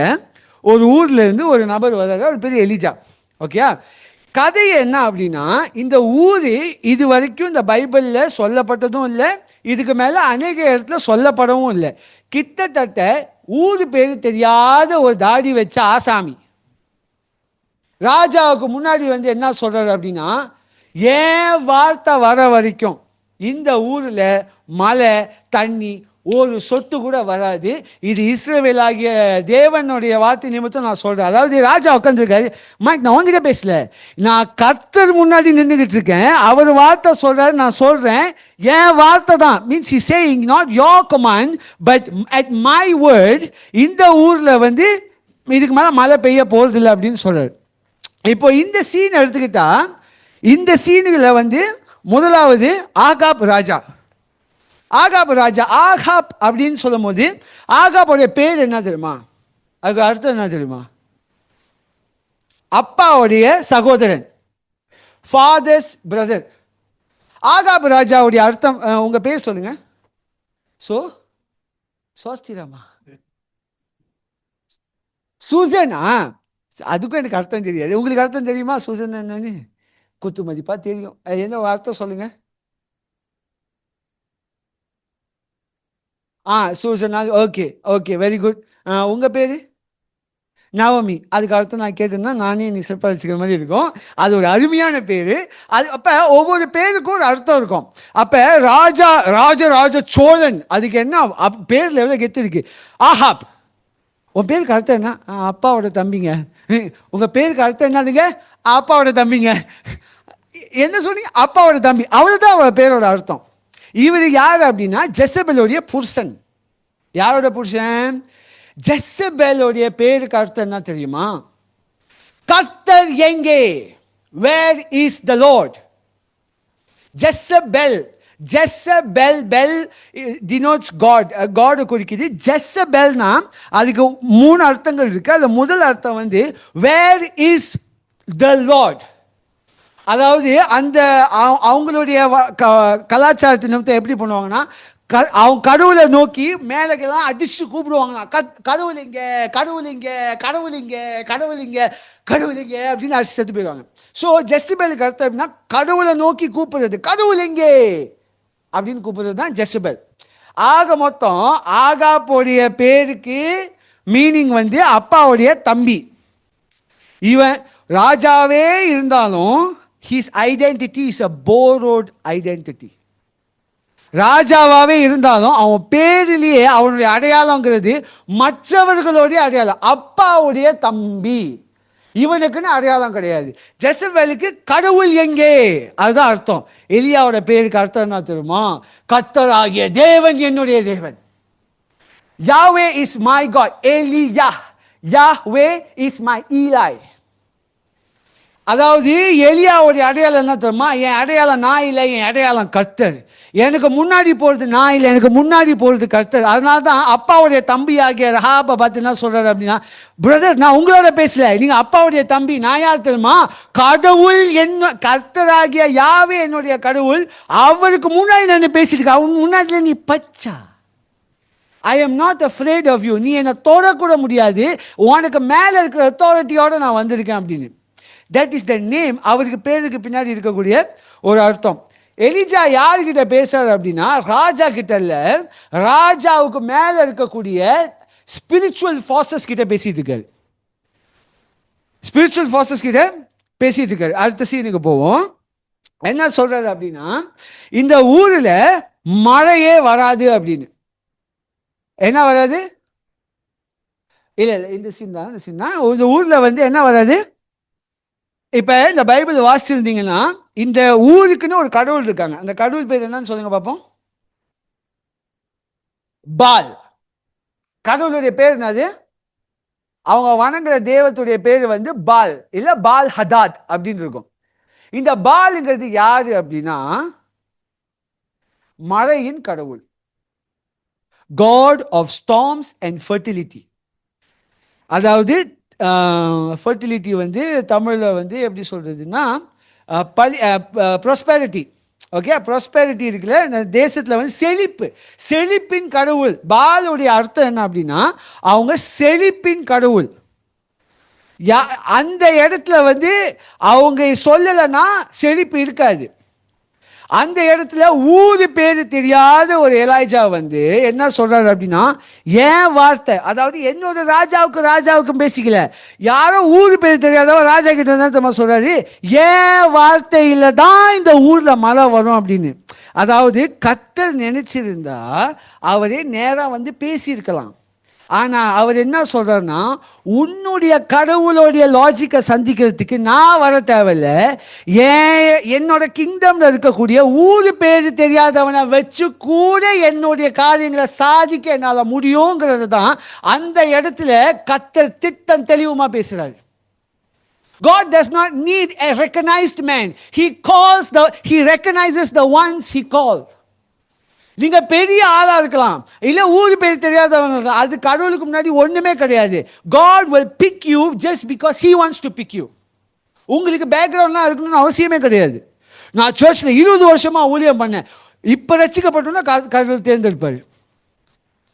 ஒரு ஊர்ல இருந்து ஒரு நபர் வர்றாரு, ஒரு பெரிய எலிஜா. ஓகே, கதை என்ன அப்படின்னா, இந்த ஊர் இது வரைக்கும் இந்த பைபிளில் சொல்லப்பட்டதும் இல்லை, இதுக்கு மேலே அநேக இடத்துல சொல்லப்படவும் இல்லை. கிட்டத்தட்ட ஊர் பேர் தெரியாத ஒரு தாடி வச்ச ஆசாமி ராஜாவுக்கு முன்னாடி வந்து என்ன சொல்றாரு அப்படின்னா, ஏன் வார்த்தை வர வரைக்கும் இந்த ஊரில் மழை தண்ணி ஒரு சொட்டு கூட வராது. இது இஸ்ரவேல் ஆகிய தேவனுடைய வார்த்தை நிமித்தம் நான் சொல்கிறேன். அதாவது ராஜா உட்காந்துருக்காரு, மைக் நான் உங்ககிட்ட பேசல, நான் கர்த்தர் முன்னாடி நின்றுக்கிட்டு இருக்கேன், அவர் வார்த்தை சொல்கிறாரு, நான் சொல்கிறேன், என் வார்த்தை தான். Means is saying not your command but at my word, இந்த ஊரில் வந்து இதுக்கு மேலே மழை பெய்ய போகிறதில்லை அப்படின்னு சொல்கிறார். இப்போ இந்த சீன் எடுத்துக்கிட்டா, இந்த சீனுகளை வந்து முதலாவது ஆகாப் ராஜா. ஆகாப் அப்படின்னு சொல்லும் போது ஆகாபோடைய பேர் என்ன தெரியுமா, அதுக்கு அர்த்தம் என்ன தெரியுமா, அப்பாவுடைய சகோதரன், ஃபாதர்ஸ் பிரதர். ஆகாப் ராஜாவுடைய அர்த்தம், உங்க பேர் சொல்லுங்க. சோஸ்திராமா, சூசனா, அதுக்கும் எனக்கு அர்த்தம் தெரியாது. உங்களுக்கு அர்த்தம் தெரியுமா சூசன் என்னன்னு? குத்து மதிப்பா தெரியும், என்ன அர்த்தம் சொல்லுங்க. சூசனா, ஓகே வெரி குட். உங்கள் பேர் நவமி, அதுக்கு அர்த்தம் நான் கேட்டேன்னா நானே நீ சிறப்பளிச்சுக்கிற மாதிரி இருக்கும். அது ஒரு அருமையான பேர். அது அப்போ ஒவ்வொரு பேருக்கும் ஒரு அர்த்தம் இருக்கும். அப்போ ராஜ சோழன், அதுக்கு என்ன பேரில் எவ்வளோ கெத்து இருக்கு. ஆஹாப், உன் பேருக்கு அர்த்தம் என்ன? அப்பாவோட தம்பிங்க. உங்கள் பேருக்கு அர்த்தம் என்னதுங்க? அப்பாவோட தம்பிங்க. என்ன சொன்னீங்க? அப்பாவோட தம்பி, அவ்வளோதான் அவரோட பேரோட அர்த்தம். இவர் யார் அப்படின்னா ஜெசபெலுடைய புருஷன். யாரோட புருஷன்? ஜெசபெலுடைய பேருக்கு அர்த்தம் என்ன தெரியுமா? கர்த்தர் எங்கே? Where is the Lord? Jezebel bel denotes God, God குறிக்குது. ஜெசபெல்னா அதுக்கு 3 அர்த்தங்கள் இருக்கு. அது முதல் அர்த்தம் வந்து வேர் இஸ் த லார்ட், அதாவது அந்த அவங்களுடைய கலாச்சாரத்தின் நிமித்தம் எப்படி பண்ணுவாங்கன்னா, அவங்க கடவுளை நோக்கி மேலக்கெல்லாம் அடிச்சு கூப்பிடுவாங்கன்னா, கடவுளிங்க அப்படின்னு அடிச்சு செத்து போயிடுவாங்க. ஸோ ஜெசபெலுக்கு அர்த்தம் அப்படின்னா கடவுளை நோக்கி கூப்பிடுறது, கடவுள் எங்கே அப்படின்னு கூப்பிடுறது தான் ஜெசபெல். ஆக மொத்தம் ஆகாபோடைய பேருக்கு மீனிங் வந்து அப்பாவுடைய தம்பி. இவன் ராஜாவே இருந்தாலும் his identity is a borrowed identity. ராஜாவாகவே இருந்தாலும் அவன் பேரிலேயே அவனுடைய அடையாளங்கிறது மற்றவர்களுடைய அடையாளம். அப்பாவுடைய தம்பி, இவனுக்குன்னு அடையாளம் கிடையாது. ஜெசபேலுக்கு கடவுள் எங்கே, அதுதான் அர்த்தம். எலியாவோட பேருக்கு அர்த்தம் என்ன தெரியுமா? கர்த்தராகிய தேவன் என்னுடைய தேவன். யாவே இஸ் மை காட். எலியா, யாவே இஸ் மை ஈலாய். அதாவது எலியாவுடைய அடையாளம் என்ன தெரியுமா? என் அடையாளம் நான் இல்லை, என் அடையாளம் கர்த்தர். எனக்கு முன்னாடி போகிறது நான் இல்லை, எனக்கு முன்னாடி போகிறது கர்த்தர். அதனால தான் அப்பாவுடைய தம்பி ஆகிய ரஹாபை பார்த்து என்ன சொல்கிறாரு அப்படின்னா, பிரதர் நான் உங்களோட பேசல, நீங்கள் அப்பாவுடைய தம்பி. நான் யார் தெரியுமா? கடவுள் என்ன, கர்த்தராகிய யாவே என்னுடைய கடவுள். அவருக்கு முன்னாடி நான் பேசிட்டு இருக்கேன். அவன் முன்னாடி நீ பச்சா. I am not afraid of you. நீ என்னை தொடக்கூட முடியாது, உனக்கு மேலே இருக்கிற அத்தாரிட்டியோடு நான் வந்திருக்கேன் அப்படின்னு. That is the name. அவருக்கு பேருக்கு பின்னாடி இருக்கக்கூடிய ஒரு அர்த்தம். எலிஜா யார்கிட்ட பேசுறாரு அப்படின்னா, ராஜா கிட்ட இல்ல, ராஜாவுக்கு மேல இருக்கக்கூடிய ஸ்பிரிச்சுவல் ஃபார்சஸ் கிட்ட பேசிட்டு இருக்காரு. ஸ்பிரிச்சுவல் ஃபார்சஸ் கிட்ட பேசிட்டு இருக்காரு. அடுத்த சீனுக்கு போவோம். என்ன சொல்றாரு அப்படின்னா, இந்த ஊர்ல மழையே வராது அப்படின்னு. என்ன வராது? இல்ல இல்ல, இந்த சீன் தான், இந்த சீன் தான். இந்த ஊர்ல வந்து என்ன வராது? இப்ப இந்த பைபிள் வாசிச்சிருந்தீங்கன்னா, இந்த ஊருக்குன்னு ஒரு கடவுள் இருக்காங்க. அந்த கடவுள் பேர் என்னன்னு சொல்லுங்க பார்ப்போம். பால். கடவுளுடைய பேர் என்னது? அவங்க வணங்குற தேவத்துடைய பேர் வந்து பால், இல்ல பால் ஹதாத் அப்படின்னு இருக்கும். இந்த பால்ங்கிறது யாரு அப்படின்னா, மழையின் கடவுள். God of storms and fertility. அதாவது ஃபர்டிலிட்டி வந்து தமிழில் வந்து எப்படி சொல்கிறதுன்னா, ப்ராஸ்பெரிட்டி. ஓகே, ப்ராஸ்பெரிட்டி இருக்குல்ல, இந்த தேசத்தில் வந்து செழிப்பு, செழிப்பின் கடவுள். பாலுடைய அர்த்தம் என்ன அப்படின்னா, அவங்க செழிப்பின் கடவுள். அந்த இடத்துல வந்து அவங்க சொல்லலைன்னா செழிப்பு இருக்காது. அந்த இடத்துல ஊரு பேரு தெரியாத ஒரு எலாய்ஜா வந்து என்ன சொல்றாரு அப்படின்னா, ஏன் வார்த்தை, அதாவது என்னோட ராஜாவுக்கும் பேசிக்கல, யாரோ ஊரு பேரு தெரியாதவன் ராஜா கிட்ட வந்து சொல்றாரு, ஏன் வார்த்தையில தான் இந்த ஊர்ல மழை வரும் அப்படின்னு. அதாவது கர்த்தர் நினைச்சிருந்தா அவரே நேரா வந்து பேசியிருக்கலாம். ஆனால் அவர் என்ன சொல்கிறாருன்னா, உன்னுடைய கடவுளுடைய லாஜிக்கை சந்திக்கிறதுக்கு நான் வர தேவையில்லை, என்னோட கிங்டமில் இருக்கக்கூடிய ஊரு பேர் தெரியாதவனை வச்சு கூட என்னுடைய காரியங்களை சாதிக்க என்னால் முடியுங்கிறது தான் அந்த இடத்துல கர்த்தர் திட்டம் தெளிவுமாக பேசுகிறார். God does not need a recognized man. He recognizes the ones he called. நீங்க பெரிய ஆளா இருக்கலாம், இல்ல ஊரு பேர் தெரியாதவங்க இருக்கலாம், அது கடவுளுக்கு முன்னாடி ஒண்ணுமே கிடையாது. God will pick you just because he wants to pick you. உங்களுக்கு பேக்ரவுண்ட்லாம் இருக்கணும்னு அவசியமே கிடையாது. நான் சர்ச்சில் 20 வருஷமா ஊழியம் பண்ணேன், இப்ப ரசிக்கப்பட்டோன்னா கடவுள் தேர்ந்தெடுப்பாரு.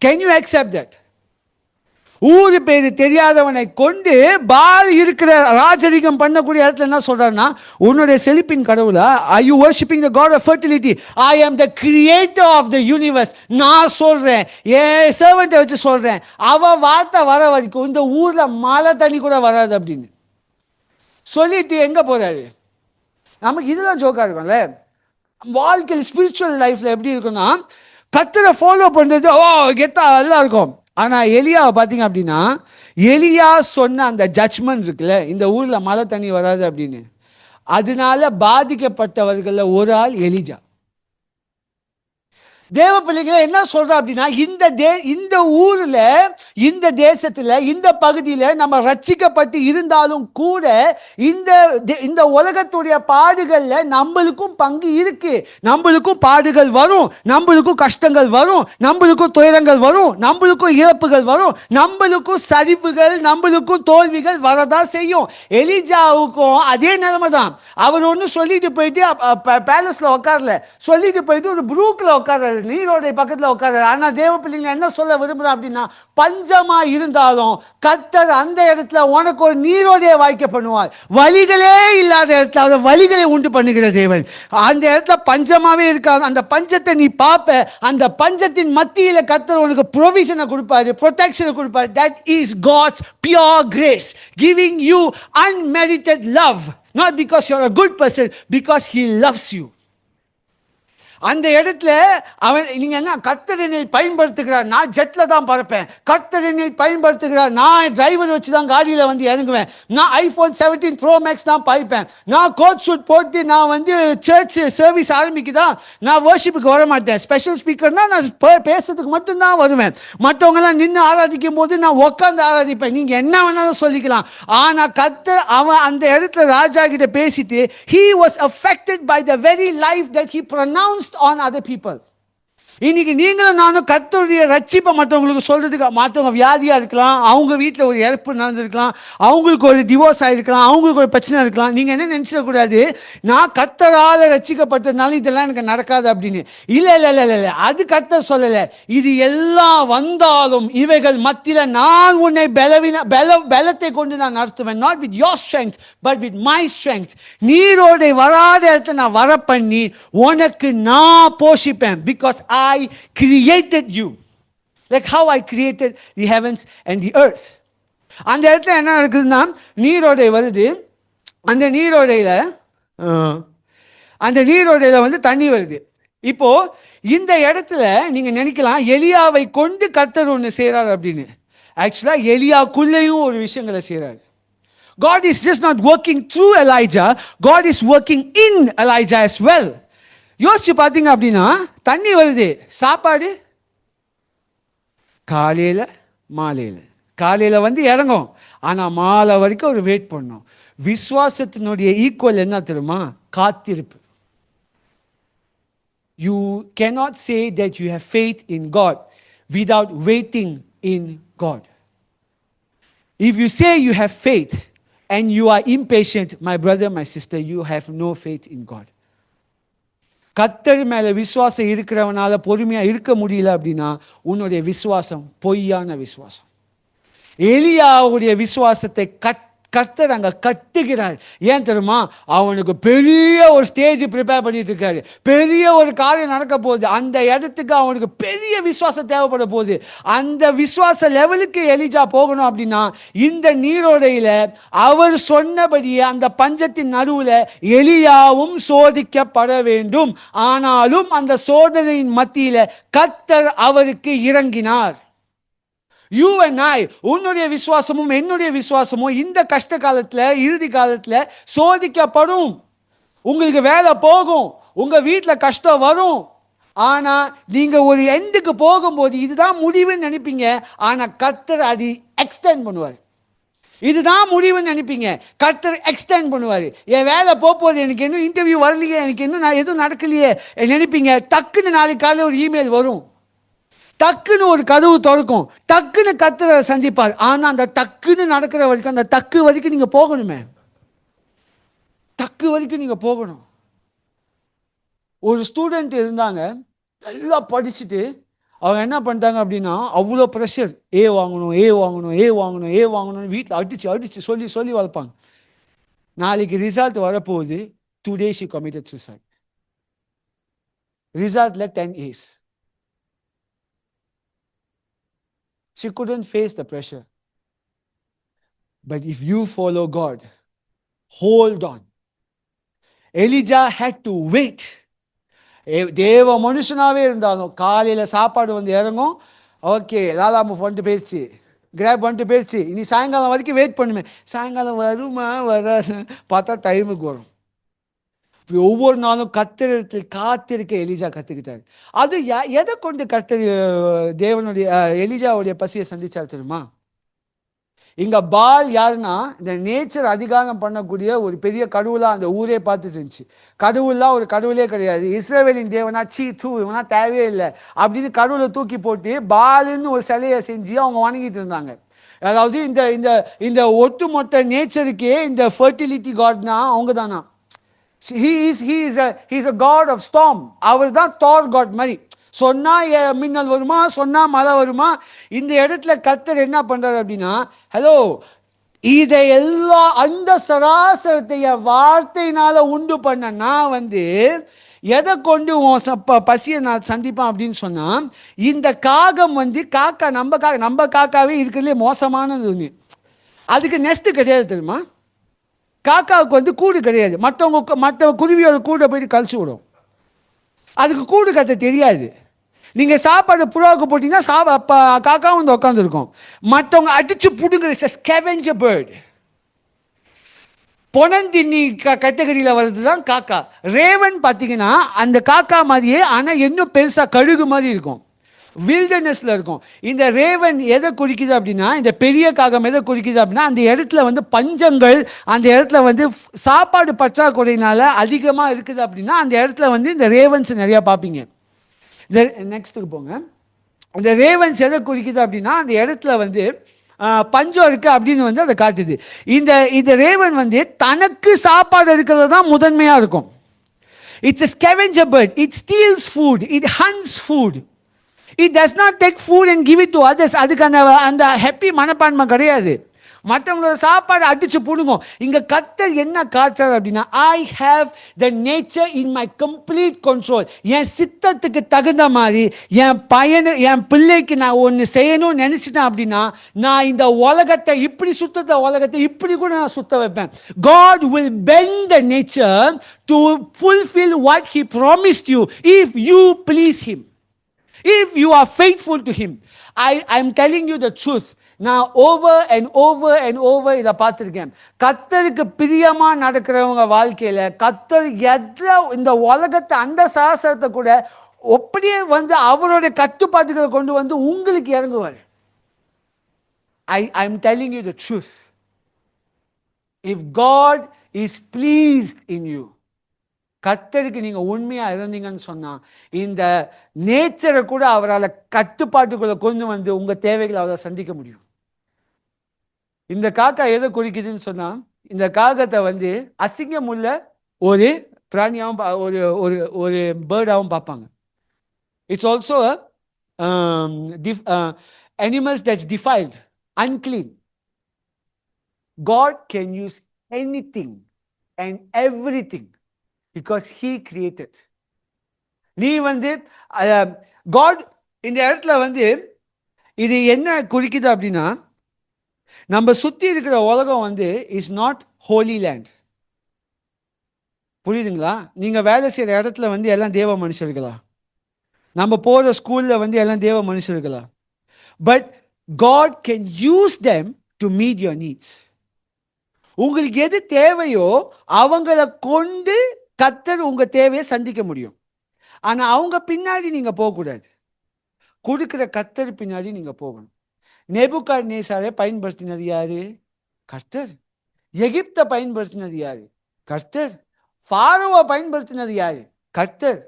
Can you accept that? ஊரு பேரு தெரியாதவனை கொண்டு பால் இருக்கிற ராஜரிகம் பண்ணக்கூடிய இடத்துல என்ன சொல்றாருன்னா, உன்னுடைய செழிப்பின் கடவுளா? Are you worshiping the God of fertility? I am the creator of the universe. நான் சொல்றேன், என் சர்வெண்ட்டை வச்சு சொல்றேன், அவ வார்த்தை வர வரைக்கும் இந்த ஊர்ல மழை தண்ணி கூட வராது அப்படின்னு சொல்லிட்டு எங்க போறாரு? நமக்கு இதுதான் ஜோக்கா இருக்கும்ல. வாழ்க்கையில் ஸ்பிரிச்சுவல் லைஃப்ல எப்படி இருக்குன்னா, கர்த்தரை ஃபாலோ பண்றது கெத்தா எல்லாம் இருக்கும். ஆனால் எலியாவை பார்த்தீங்க அப்படின்னா, எலியா சொன்ன அந்த ஜட்ஜ்மெண்ட் இருக்குல்ல, இந்த ஊரில் மழை தண்ணி வராது அப்படின்னு, அதனால பாதிக்கப்பட்டவர்களில் ஒரு ஆள் எலிஜா. தேவ பிள்ளைகளை என்ன சொல்றோம் அப்படின்னா, இந்த ஊர்ல, இந்த தேசத்துல, இந்த பகுதியில நம்ம ரட்சிக்கப்பட்டு இருந்தாலும் கூட இந்த உலகத்துடைய பாடுகள்ல நம்மளுக்கும் பங்கு இருக்கு. நம்மளுக்கும் பாடுகள் வரும், நம்மளுக்கும் கஷ்டங்கள் வரும், நம்மளுக்கும் துயரங்கள் வரும், நம்மளுக்கும் இழப்புகள் வரும், நம்மளுக்கும் சரிவுகள், நம்மளுக்கும் தோல்விகள் வரதான் செய்யும். எலிஜாவுக்கும் அதே நிலைமை தான். அவர் ஒன்று சொல்லிட்டு போயிட்டு பேலஸ்ல உட்காரல, சொல்லிட்டு போயிட்டு ஒரு ப்ரூக்ல உட்கார, நீரோடைய பக்கத்தில் உட்கார. ஆனா தேவ பிள்ளைங்க என்ன சொல்ல விரும்புறோம் அப்படின்னா, பஞ்சமா இருந்தாலும் கர்த்தர் அந்த இடத்துல உனக்கு ஒரு நீரோடைய வாய்க்க பண்ணுவார். வழிகளே இல்லாத இடத்துல அவர் வழிகளை உண்டு பண்ணுகிற தேவன். அந்த இடத்துல பஞ்சமாவே இருக்காது, அந்த பஞ்சத்தை நீ பார்ப்ப, அந்த பஞ்சத்தின் மத்தியில கர்த்தர் உனக்கு ப்ரொவிஷனை கொடுப்பாரு, ப்ரொடெக்ஷனை கொடுப்பாரு. That is God's pure grace giving you unmerited love, not because you're a good person, because he loves you. அந்த இடத்துல அவன் நீங்க என்ன கர்த்தர் என்னை பயன்படுத்துகிறார், நான் ஜெட்ல தான் பறப்பேன், கர்த்தர் என்னை பயன்படுத்துகிறார், நான் டிரைவர் வச்சு தான் காடியில் வந்து இறங்குவேன், நான் ஐபோன் 17 ப்ரோ மேக்ஸ் தான் பாய்ப்பேன், நான் கோட் ஷூட் போட்டு நான் வந்து சர்ச் சர்வீஸ் ஆரம்பிக்குதா நான் வர்ஷிப்புக்கு வர மாட்டேன், ஸ்பெஷல் ஸ்பீக்கர்னா நான் பேசுறதுக்கு மட்டும்தான் வருவேன், மற்றவங்கலாம் நின்று ஆராதிக்கும் போது நான் உட்காந்து ஆராதிப்பேன். நீங்க என்ன வேணாலும் சொல்லிக்கலாம். ஆனா கர்த்தர் அவன் அந்த இடத்துல ராஜா கிட்ட பேசிட்டு he was affected by the very life that he pronounced on other people. இன்னைக்கு நீங்களும் நானும் கர்த்தருடைய ரட்சிப்பை மற்றவங்களுக்கு சொல்றதுக்கு, மற்றவங்க வியாதியா இருக்கலாம், அவங்க வீட்டில் ஒரு இறப்பு நடந்திருக்கலாம், அவங்களுக்கு ஒரு டிவோர்ஸ் ஆகிருக்கலாம், அவங்களுக்கு ஒரு பிரச்சனை இருக்கலாம். நீங்க என்ன நினைச்சிடக்கூடாது, நான் கர்த்தரால ரட்சிக்கப்பட்டதுனால இதெல்லாம் எனக்கு நடக்காது அப்படின்னு. இல்லை இல்லை இல்லை இல்லை, அது கர்த்தர் சொல்லலை. இது எல்லாம் வந்தாலும் இவைகள் மத்தியில் நான் உன்னை பலத்தை கொண்டு நான் நடத்துவேன். Not with your strength but with my strength. நீரோடை வராத இடத்துல நான் வர பண்ணி உனக்கு நான் போஷிப்பேன். Because I created you like how I created the heavens and the earth. அந்த இடத்துல என்ன நடக்குதுன்னா நீரோடை வருது, அந்த நீரோடையில வந்து தண்ணி வருது. இப்போ இந்த இடத்துல நீங்க நினைக்கலாம் எலியாவை கொண்டு கர்த்தர் ஒன்று செய்றார் அப்படின்னு. ஆக்சுவலா எலியாக்குள்ளேயும் ஒரு விஷயங்களை செய்றாரு. God is just not working through Elijah, God is working in Elijah as well. யோசிச்சு பார்த்தீங்க அப்படின்னா தண்ணி வருது, சாப்பாடு காலையில் வந்து இறங்கும், ஆனால் மாலை வரைக்கும் ஒரு வெயிட் பண்ணும். விசுவாசத்தினுடைய ஈக்குவல் என்ன தெரியுமா? காத்திருப்பு. You cannot say that you have faith in God without waiting in God. If you say you have faith and you are impatient, my brother, my sister, you have no faith in God. கர்த்தர் மேல விசுவாசம் இருக்கிறவனால பொறுமையா இருக்க முடியல அப்படின்னா உன்னுடைய விசுவாசம் பொய்யான விசுவாசம். எலியாவுடைய விசுவாசத்தை கர்த்தர் அங்க கட்டுகிறார். ஏன் தெரியுமா? அவனுக்கு பெரிய ஒரு ஸ்டேஜ் ப்ரிப்பேர் பண்ணிட்டு இருக்காரு, பெரிய ஒரு காரியம் நடக்க போகுது, அந்த இடத்துக்கு அவனுக்கு பெரிய விசுவாசம் தேவைப்பட போகுது. அந்த விசுவாச லெவலுக்கு எலிஜா போகணும் அப்படின்னா இந்த நீரோடையில அவர் சொன்னபடியே அந்த பஞ்சத்தின் நடுவுல எலியாவும் சோதிக்கப்பட வேண்டும். ஆனாலும் அந்த சோதனையின் மத்தியில கர்த்தர் அவருக்கு இறங்கினார். You and I, உன்னுடைய விசுவாசமும் என்னுடைய விசுவாசமும் இந்த கஷ்ட காலத்துல இறுதி காலத்துல சோதிக்கப்படும். உங்களுக்கு வேலை போகும், உங்க வீட்டில் கஷ்டம் வரும், ஆனா நீங்க ஒரு எண்டுக்கு போகும்போது இதுதான் முடிவுன்னு நினைப்பீங்க. ஆனா கர்த்தர் அது எக்ஸ்டெண்ட் பண்ணுவார். இதுதான் முடிவுன்னு நினைப்பீங்க, கர்த்தர் எக்ஸ்டெண்ட் பண்ணுவார். என் வேலை போகும்போது எனக்கு இன்னும் இன்டர்வியூ வரலையே, எனக்கு இன்னும் எதுவும் நடக்கலையே நினைப்பீங்க. டக்குன்னு நாளைக்கு காலையில் ஒரு இமெயில் வரும், டக்குன்னு ஒரு கதவு திறக்கும், டக்குன்னு கர்த்தரை சந்திப்பார். ஆனா அந்த டக்குன்னு நடக்கிற வரைக்கும், அந்த டக்கு வரைக்கும் நீங்க போகணுமே, டக்கு வரைக்கும் நீங்க போகணும். ஒரு ஸ்டூடெண்ட் இருந்தாங்க, நல்லா படிச்சுட்டு அவங்க என்ன பண்ணிட்டாங்க அப்படின்னா அவ்வளோ ப்ரெஷர், ஏ வாங்கணும் வீட்டில் அடிச்சு சொல்லி வளர்ப்பாங்க. நாளைக்கு ரிசல்ட் வரப்போகுது. Today she committed suicide. ரிசல்ட்ல 10 A's. She couldn't face the pressure. But if you follow God, hold on. Elijah had to wait. தேவ மனுஷனாவே இருந்தாலும் காலையில சாப்பாடு வந்து இறங்கும், ஓகே லாலாமு வந்துட்டு போயிடுச்சு, கிராப் வந்துட்டு போயிடுச்சு, இனி சாயங்காலம் வரைக்கும் வெயிட் பண்ணுமே, சாயங்காலம் வருமா வராது பார்த்தா டைமுக்கு வரும். இப்படி ஒவ்வொரு நாளும் கர்த்தரிடத்தில் காத்திருக்க எலிஜா கற்றுக்கிட்டார். அது எதை கொண்டு கர்த்தர் தேவனுடைய எலிஜாவுடைய பசியை சந்திச்சார் தெரியுமா? இங்க பால் யாருன்னா இந்த நேச்சர் அதிகாரம் பண்ணக்கூடிய ஒரு பெரிய கடவுளா அந்த ஊரே பார்த்துட்டு இருந்துச்சு. கடவுள்லாம் ஒரு கடவுளே கிடையாது, இஸ்ரவேலின் தேவனா இவனா தேவையே இல்லை அப்படின்னு கடவுளை தூக்கி போட்டு பாலுன்னு ஒரு சிலையை செஞ்சு அவங்க வணங்கிட்டு இருந்தாங்க. அதாவது இந்த இந்த இந்த ஒட்டுமொத்த நேச்சருக்கே இந்த ஃபர்டிலிட்டி காட்னா அவங்க தானா. He is a god of storm. அவர் தான் தார் காட் மாதிரி. சொன்னா மின்னல் வருமா, சொன்னா மழை வருமா. இந்த இடத்துல கர்த்தர் என்ன பண்றாரு அப்படின்னா, ஹலோ இதை எல்லாம் அந்த சராசரத்தை வார்த்தையினால உண்டு பண்ண நான் வந்து எதை கொண்டு பசியை நான் சந்திப்பேன் அப்படின்னு சொன்னா, இந்த காகம் வந்து காக்கா நம்ம காக்காவே இருக்கிறதுலே மோசமானது ஒன்று. அதுக்கு நெஸ்ட் கிடையாது தெரியுமா? காக்காவுக்கு வந்து கூடு கிடையாது, மற்ற குருவியோட கூட போயிட்டு கழிச்சு விடும். அதுக்கு கூடு கட்ட தெரியாது. நீங்கள் சாப்பாடு புறாவுக்கு போட்டிங்கன்னா காக்காவும் வந்து உட்காந்துருக்கும். மற்றவங்க அடித்து பிடுங்குற ஸ்கேவெஞ்சர் பேர்டு, பொனந்தின்னி கேட்டகரியில் வர்றது தான் காக்கா. ரேவன் பார்த்தீங்கன்னா அந்த காக்கா மாதிரியே, ஆனால் இன்னும் பெருசாக கழுகு மாதிரி இருக்கும், வில்டர்னஸில் இருக்கும். இந்த ரேவன் எதை குறிக்குது அப்படின்னா, இந்த பெரிய காகம் எதை குறிக்குது அப்படின்னா, அந்த இடத்துல வந்து பஞ்சங்கள், அந்த இடத்துல வந்து சாப்பாடு பற்றாக்குறையினால அதிகமாக இருக்குது அப்படின்னா, அந்த இடத்துல வந்து இந்த ரேவன்ஸ் நிறையா பார்ப்பீங்க. இந்த நெக்ஸ்ட்டுக்கு போங்க. இந்த ரேவன்ஸ் எதை குறிக்குது அப்படின்னா, அந்த இடத்துல வந்து பஞ்சம் இருக்குது அப்படின்னு வந்து அதை காட்டுது. இந்த ரேவன் வந்து தனக்கு சாப்பாடு இருக்கிறது தான் முதன்மையாக இருக்கும். It's a scavenger bird. It steals food. It hunts food. It does not take food and give it to others. அதுக்கு அந்த ஹாப்பி மனப்பான்மை கிடையாது. மற்றவங்களோட சாப்பாடு அடிச்சு போடுவோம். இங்க கர்த்தர் என்ன காட்டுறார் அப்படின்னா, I have the nature in my complete control. என் சித்தத்துக்கு தகுந்த மாதிரி என் பிள்ளைக்கு நான் ஒன்று செய்யணும்னு நினைச்சிட்டேன் அப்படின்னா, நான் இந்த உலகத்தை இப்படி உலகத்தை இப்படி கூட நான் சுத்த வைப்பேன். God will bend the nature to fulfill what he promised you if you please him, if you are faithful to him. I'm telling you the truth. நான் ஓவர் இதை பார்த்துருக்கேன். கர்த்தருக்கு பிரியமா நடக்கிறவங்க வாழ்க்கையில கர்த்தர் இந்த உலகத்தை அந்த சாஸ்திரத்தை கூட அப்படியே வந்து அவருடைய கட்டுப்பாட்டுகளை கொண்டு வந்து உங்களுக்கு இறங்குவார். I'm telling you the truth. If God is pleased in you, கர்த்தருக்கு நீங்க உண்மையா இருந்தீங்கன்னு சொன்னா, இந்த நேச்சரை கூட அவரால் கட்டுப்பாட்டுக்குள்ள கொண்டு வந்து உங்க தேவைகளை அவரால் சந்திக்க முடியும். இந்த காக்கா எதை குறிக்குதுன்னு சொன்னா, இந்த காகத்தை வந்து அசிங்கம் உள்ள ஒரு பிராணியாகவும் ஒரு பேர்டாகவும் பார்ப்பாங்க. It's also animals that's defiled, unclean. God can use anything and everything because he created. நீ வந்து God இந்த இடத்துல வந்து இது என்ன குறிக்குது அப்படின்னா, நம்ம சுற்றி இருக்கிற உலகம் வந்து இஸ் நாட் ஹோலி லேண்ட். புரியுதுங்களா? நீங்கள் வேலை செய்கிற இடத்துல வந்து எல்லாம் தேவ மனுஷர்களா? நம்ம போகிற ஸ்கூலில் வந்து எல்லாம் தேவ மனுஷர்களா? But God can use them to meet your needs. உங்களுக்கு எது தேவையோ அவங்கள கொண்டு கர்த்தர் உங்கள் தேவையை சந்திக்க முடியும். ஆனால் அவங்க பின்னாடி நீங்கள் போகக்கூடாது. கொடுக்குற கர்த்தர் பின்னாடி நீங்கள் போகணும். நேபுகாத்நேசாரை பயன்படுத்தினது யாரு? கர்த்தர். எகிப்தை பயன்படுத்தினது யாரு? கர்த்தர். ஃபாரோவை பயன்படுத்தினது யாரு? கர்த்தர்.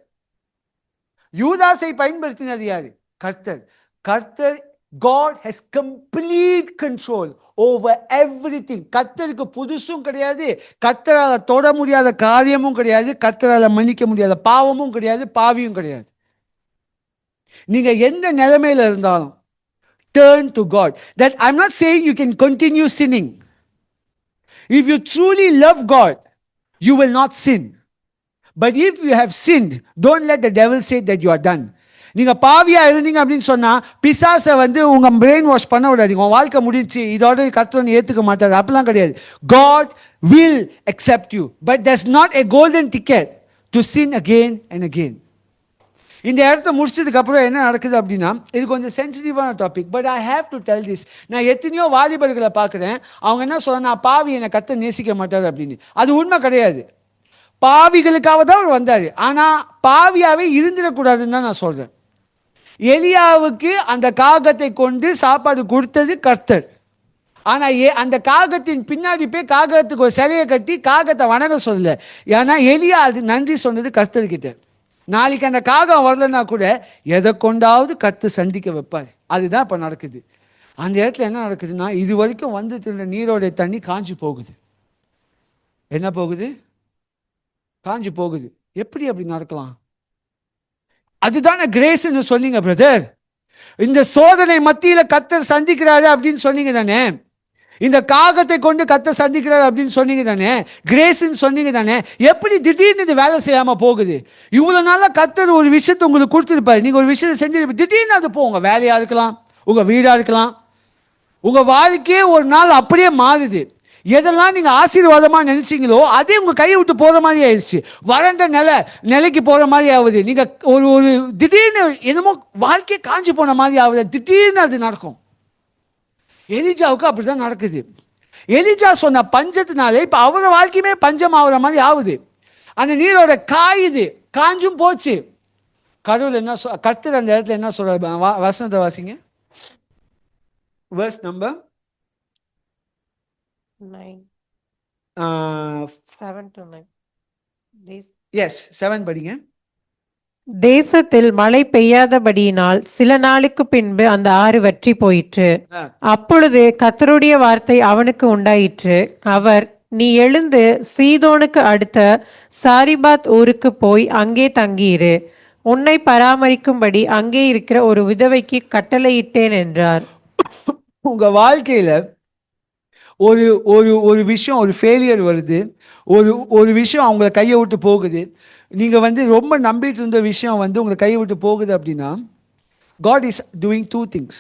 யூதாசை பயன்படுத்தினது யாரு? கர்த்தர். கர்த்தர். God has complete control over everything. கர்த்தருக்கு புதுசும் கிடையாது, கர்த்தரால் தொட முடியாத காரியமும் கிடையாது, கர்த்தரால் மன்னிக்க முடியாத பாவமும் கிடையாது, பாவியும் கிடையாது. நீங்க எந்த நிலைமையில இருந்தாலும் turn to God. That I'm not saying you can continue sinning. If you truly love God, you will not sin. But if you have sinned, don't let the devil say that you are done. நீங்க பாவியா இருந்தீங்க அப்படின்னு சொன்னா பிசாசை வந்து உங்க brain wash பண்ண விடாதீங்க. உங்க வாழ்க்கை முடிஞ்சு இதோட கர்த்தர் ஏத்துக்க மாட்டாரு, அப்படிலாம் கிடையாது. God will accept you, but there's not a golden ticket to sin again and again. இந்த இடத்த முடிச்சதுக்கு அப்புறம் என்ன நடக்குது அப்படின்னா, இது கொஞ்சம் சென்சிட்டிவான topic, but I have to tell this. நான் எத்தனையோ வாலிபர்களை பார்க்குறேன், அவங்க என்ன சொல்றாங்க, பாவி என்னை கர்த்தர் நேசிக்க மாட்டார் அப்படின்னு. அது உண்மை கிடையாது. பாவிகளுக்காக தான் அவர் வந்தார், ஆனால் பாவியாவே இருந்துடக்கூடாதுன்னு தான் நான் சொல்கிறேன். எலியாவுக்கு அந்த காகத்தை கொண்டு சாப்பாடு கொடுத்தது கர்த்தர். ஆனால் அந்த காகத்தின் பின்னாடி போய் காகத்துக்கு ஒரு சிலையை கட்டி காகத்தை வணங்க சொல்லல. ஏன்னா எலியா அது நன்றி சொன்னது கர்த்தர்கிட்ட. நாளைக்கு அந்த காகம் வரலன்னா கூட எதை கொண்டாவது கர்த்தர் சந்திக்க வைப்பார். அதுதான் இப்போ நடக்குது. அந்த இடத்துல என்ன நடக்குதுன்னா, இது வரைக்கும் வந்து திருந்த நீரோடைய தண்ணி காஞ்சி போகுது. என்ன போகுது? காஞ்சி போகுது. எப்படி அப்படி நடக்கலாம்? அதுதானே கிரேஸ்ன்னு சொன்னீங்க பிரதர். இந்த சோதனை மத்தியில கர்த்தர் சந்திக்கிறாரு அப்படின்னு சொன்னீங்க தானே. இந்த காகத்தை கொண்டு கர்த்தர் சந்திக்கிறார் அப்படின்னு சொன்னீங்க தானே. கிரேஸ்ன்னு சொன்னீங்க தானே. எப்படி திடீர்னு இது வேலை செய்யாம போகுது? இவ்வளவு நாளா கர்த்தர் ஒரு விஷயத்தை உங்களுக்கு கொடுத்துருப்பாரு, நீங்க ஒரு விஷயத்தை செஞ்சு திடீர்னு அது உங்க வேலையா இருக்கலாம், உங்க வீடா இருக்கலாம், உங்க வாழ்க்கையே ஒரு நாள் அப்படியே மாறுது. எதெல்லாம் நீங்க ஆசீர்வாதமா நினைச்சீங்களோ அதே உங்க கையை விட்டு போற மாதிரி ஆயிடுச்சு. வறண்ட நிலைக்கு போற மாதிரி ஆகுது. நீங்க ஒரு ஒரு திடீர்னு என்னமோ வாழ்க்கையை காஞ்சி போன மாதிரி ஆகுது. திடீர்னு அது நடக்கும். எலிஜாவுக்கு அப்படிதான் நடக்குது. எலிஜா சொன்ன பஞ்சத்தினாலே இப்ப அவர வாழ்க்கையுமே பஞ்சம் ஆகுற மாதிரி ஆகுது. அந்த நீரோட காயுது, காஞ்சும் போச்சு. கடவுள் என்ன கர்த்தர் அந்த இடத்துல என்ன சொல்ற? வசனத்தை வாசிங்க. verse number 9, 7 to 9. yes 7 படிங்க. தேசத்தில் மழை பெய்யாதபடியினால் சில நாளுக்கு பின்பு அந்த ஆறு வற்றி போயிற்று. அப்பொழுது கர்த்தருடைய வார்த்தை அவனுக்கு உண்டாயிற்று. அவர், நீ எழுந்து சீதோனுக்கு அடுத்த சாரிபாத் ஊருக்கு போய் அங்கே தங்கியிரு. உன்னை பராமரிக்கும்படி அங்கே இருக்கிற ஒரு விதவைக்கு கட்டளையிட்டேன் என்றார். உங்க வாழ்க்கையில ஒரு ஒரு ஒரு விஷயம், ஒரு ஃபெயிலியர் வருது, ஒரு விஷயம் அவங்கள கையை விட்டு போகுது. நீங்க ரொம்ப நம்பிட்டு இருந்த விஷயம் உங்களை கையை விட்டு போகுது அப்படின்னா, God is doing 2 things.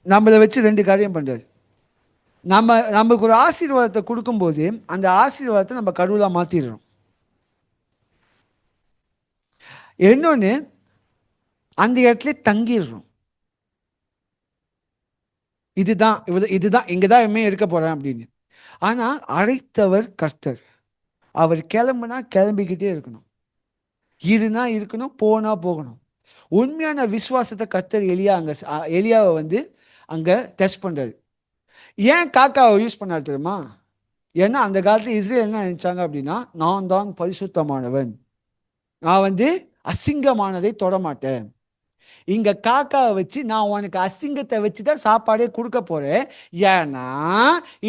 நம்மளை வச்சு 2 காரியம் பண்றாரு. நமக்கு ஒரு ஆசீர்வாதத்தை கொடுக்கும்போது அந்த ஆசீர்வாதத்தை நம்ம கடவுளா மாத்திடுறோம். இன்னொன்னு, அந்த இடத்துல தங்கிடுறோம். இதுதான் இங்கதான் எம்மே இருக்க போறேன் அப்படின்னு. ஆனா அழைத்தவர் கர்த்தர். அவர் கிளம்புனா கிளம்பிக்கிட்டே இருக்கணும், இருனா இருக்கணும், போனா போகணும். உண்மையான விசுவாசத்தை கர்த்தர் எலியாவை அங்க டெஸ்ட் பண்றாரு. ஏன் காக்காவை யூஸ் பண்ணாரு தெரியுமா? ஏன்னா அந்த காலத்துல இஸ்ரேல் என்ன நினைச்சாங்க அப்படின்னா, நான் தான் பரிசுத்தமானவன், நான் அசிங்கமானதை தொடமாட்டேன். இங்க காக்காவை வச்சு நான் உனக்கு அசிங்கத்தை வச்சுதான் சாப்பாடே கொடுக்க போறேன். ஏன்னா